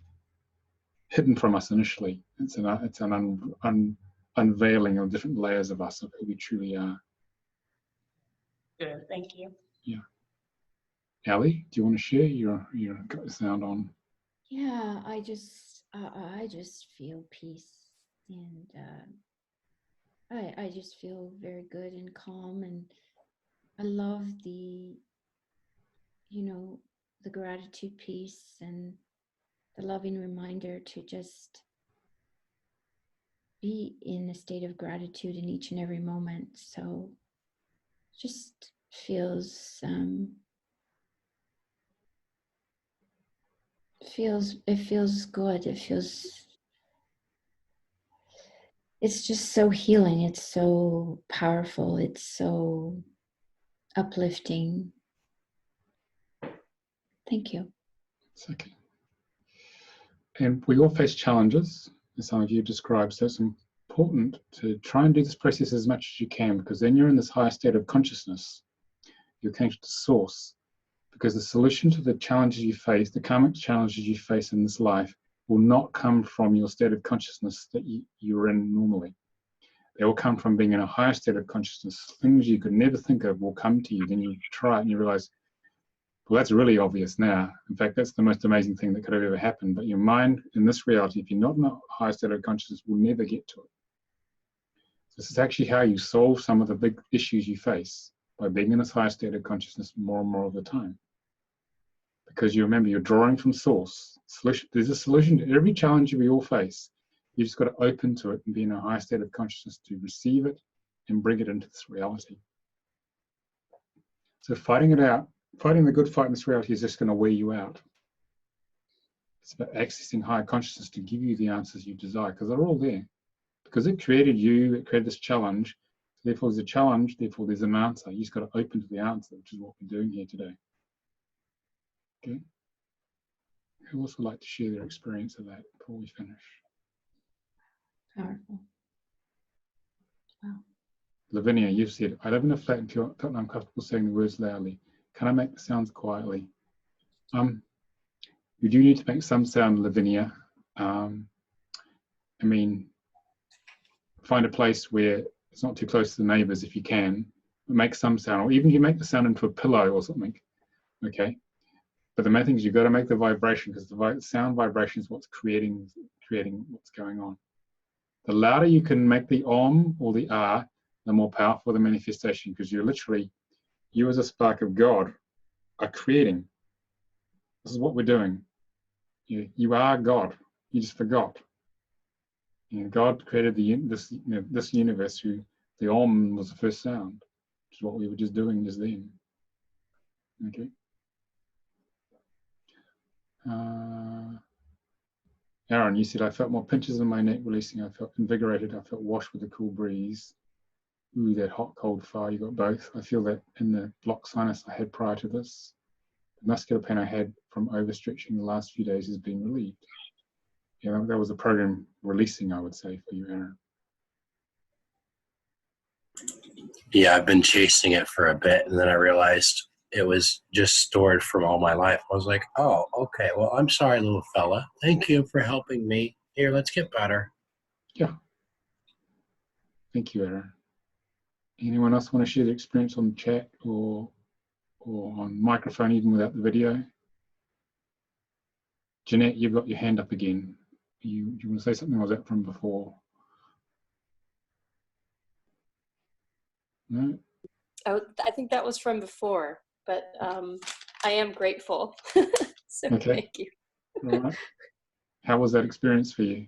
hidden from us initially. It's an unveiling of different layers of us, of who we truly are. Good, thank you. Yeah. Ali, do you want to share? You're got the sound on. Yeah, I just feel peace, and I just feel very good and calm, and I love the gratitude piece and the loving reminder to just be in a state of gratitude in each and every moment. So just feels good. It's just so healing. It's so powerful. It's so uplifting. Thank you. It's okay. And we all face challenges, as some of you described, so it's important to try and do this process as much as you can, because then you're in this higher state of consciousness. You're connected to source, because the solution to the challenges you face, the karmic challenges you face in this life, will not come from your state of consciousness that you're in normally. They will come from being in a higher state of consciousness. Things you could never think of will come to you. Then you try it and you realize, well, that's really obvious now. In fact, that's the most amazing thing that could have ever happened. But your mind, in this reality, if you're not in a higher state of consciousness, will never get to it. This is actually how you solve some of the big issues you face, by being in this higher state of consciousness more and more of the time. Because you remember, you're drawing from source. There's a solution to every challenge we all face. You just got to open to it and be in a higher state of consciousness to receive it and bring it into this reality. So fighting it out, fighting the good fight in this reality is just going to wear you out. It's about accessing higher consciousness to give you the answers you desire, because they're all there. Because it created you, it created this challenge. Therefore, there's a challenge, therefore, there's an answer. You just got to open to the answer, which is what we're doing here today. Okay? Who else would like to share their experience of that before we finish? Powerful. Wow. Lavinia, you've said, I live in a flat and feel uncomfortable saying the words loudly. Can I make the sounds quietly? You do need to make some sound, Lavinia. I mean, find a place where it's not too close to the neighbors if you can. Make some sound, or even you make the sound into a pillow or something. Okay. But the main thing is you've got to make the vibration, because the sound vibration is what's creating what's going on. The louder you can make the om or the ah, the more powerful the manifestation, because you're literally, you as a spark of God are creating. This is what we're doing. You are God. You just forgot. God created this universe. The om was the first sound, which is what we were just doing just then. Okay. Aaron, you said, I felt more pinches in my neck releasing. I felt invigorated. I felt washed with a cool breeze. Ooh, that hot, cold fire. You got both. I feel that in the blocked sinus I had prior to this. The muscular pain I had from overstretching the last few days has been relieved. Yeah, that was a program releasing, I would say, for you, Aaron. Yeah, I've been chasing it for a bit, and then I realized it was just stored from all my life. I was like, oh, okay, well, I'm sorry, little fella. Thank you for helping me. Here, let's get better. Yeah. Thank you, Aaron. Anyone else want to share the experience on the chat or on microphone, even without the video? Jeanette, you've got your hand up again. You want to say something, or was that from before? No? I think that was from before, but I am grateful. So Okay. thank you. All right. How was that experience for you?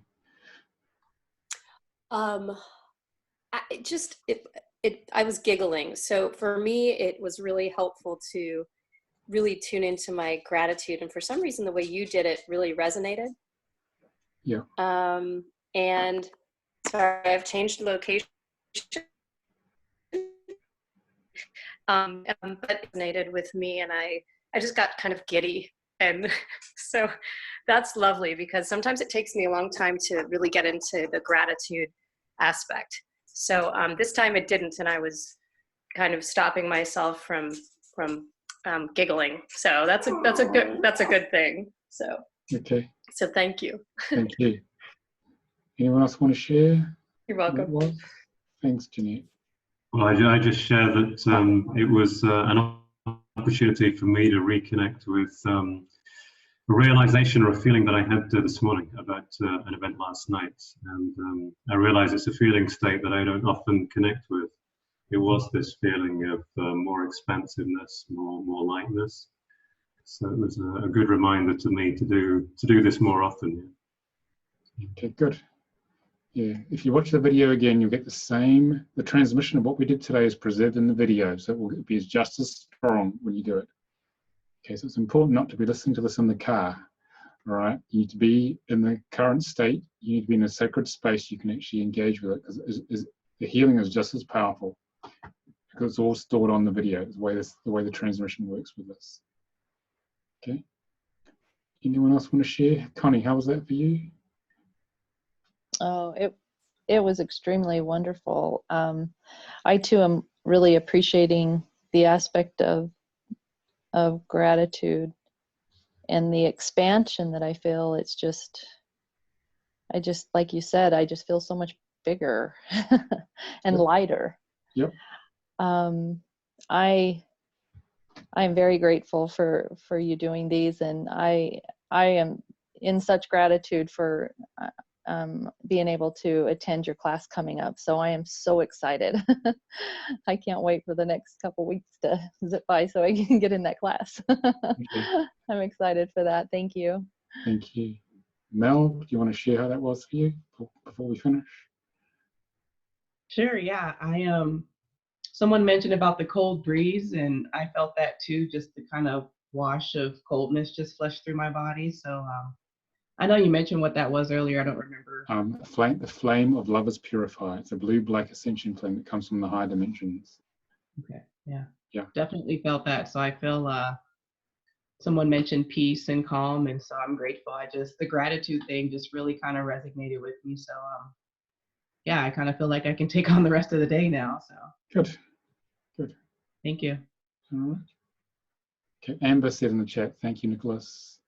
I was giggling. So for me, it was really helpful to really tune into my gratitude. And for some reason, the way you did it really resonated. Yeah. And sorry, I've changed location. But it resonated with me, and I just got kind of giddy. And so that's lovely, because sometimes it takes me a long time to really get into the gratitude aspect. So this time it didn't, and I was kind of stopping myself from giggling. So that's a good thing. So okay. So thank you. Thank you. Anyone else want to share? You're welcome. Thanks, Jeanette. Well, I just share that it was an opportunity for me to reconnect with a realization or a feeling that I had this morning about an event last night. And I realize it's a feeling state that I don't often connect with. It was this feeling of more expansiveness, more lightness. So it was a good reminder to me to do this more often. Okay, good. Yeah, if you watch the video again, you'll get the transmission of what we did today is preserved in the video, so it will be just as strong when you do it. Okay, so it's important not to be listening to this in the car, all right? You need to be in the current state, you need to be in a sacred space you can actually engage with it, because the healing is just as powerful, because it's all stored on the video, the way the transmission works with this. Okay. Anyone else want to share? Connie, how was that for you? Oh, it was extremely wonderful. I too am really appreciating the aspect of gratitude and the expansion that I feel. It's just, like you said, I just feel so much bigger and lighter. Yep. I'm very grateful for you doing these, and I am in such gratitude for being able to attend your class coming up. So I am so excited. I can't wait for the next couple weeks to zip by so I can get in that class. I'm excited for that. Thank you. Thank you. Mel, do you want to share how that was for you before we finish? Sure, yeah. Someone mentioned about the cold breeze, and I felt that too, just the kind of wash of coldness just flushed through my body. So I know you mentioned what that was earlier. I don't remember. The flame of love is purified. It's a blue-black ascension flame that comes from the high dimensions. Okay, yeah. Yeah. Definitely felt that. So I feel someone mentioned peace and calm, and so I'm grateful. The gratitude thing just really kind of resonated with me. So yeah, I kind of feel like I can take on the rest of the day now. So good. Thank you. All right. Okay, Amber said in the chat, thank you, Nicolas.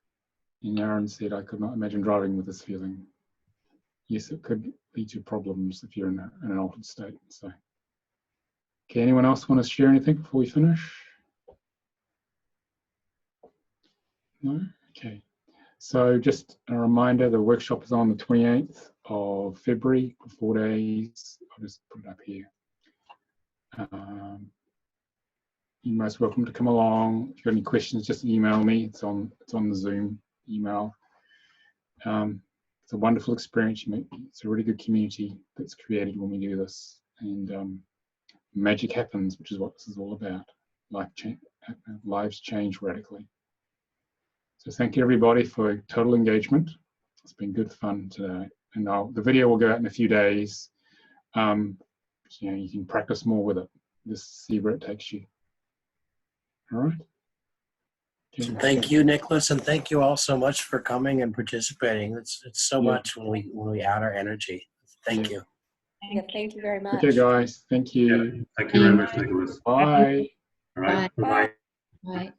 And Aaron said, I could not imagine driving with this feeling. Yes, it could lead to problems if you're in an altered state. So, okay, anyone else want to share anything before we finish? No? Okay. So just a reminder, the workshop is on the 28th of February for 4 days. I'll just put it up here. You're most welcome to come along. If you've got any questions, just email me. It's on the Zoom email. It's a wonderful experience. It's a really good community that's created when we do this, and magic happens, which is what this is all about. Lives change radically. So thank you everybody for total engagement. It's been good fun today, and the video will go out in a few days. You can practice more with it. Just see where it takes you. All right. Okay. Thank you, Nicolas, and thank you all so much for coming and participating. It's so much when we add our energy. Thank you. Yeah, thank you very much. Okay, guys. Thank you. Thank you very much, Nicolas. Bye. All right. Bye. Bye. Bye.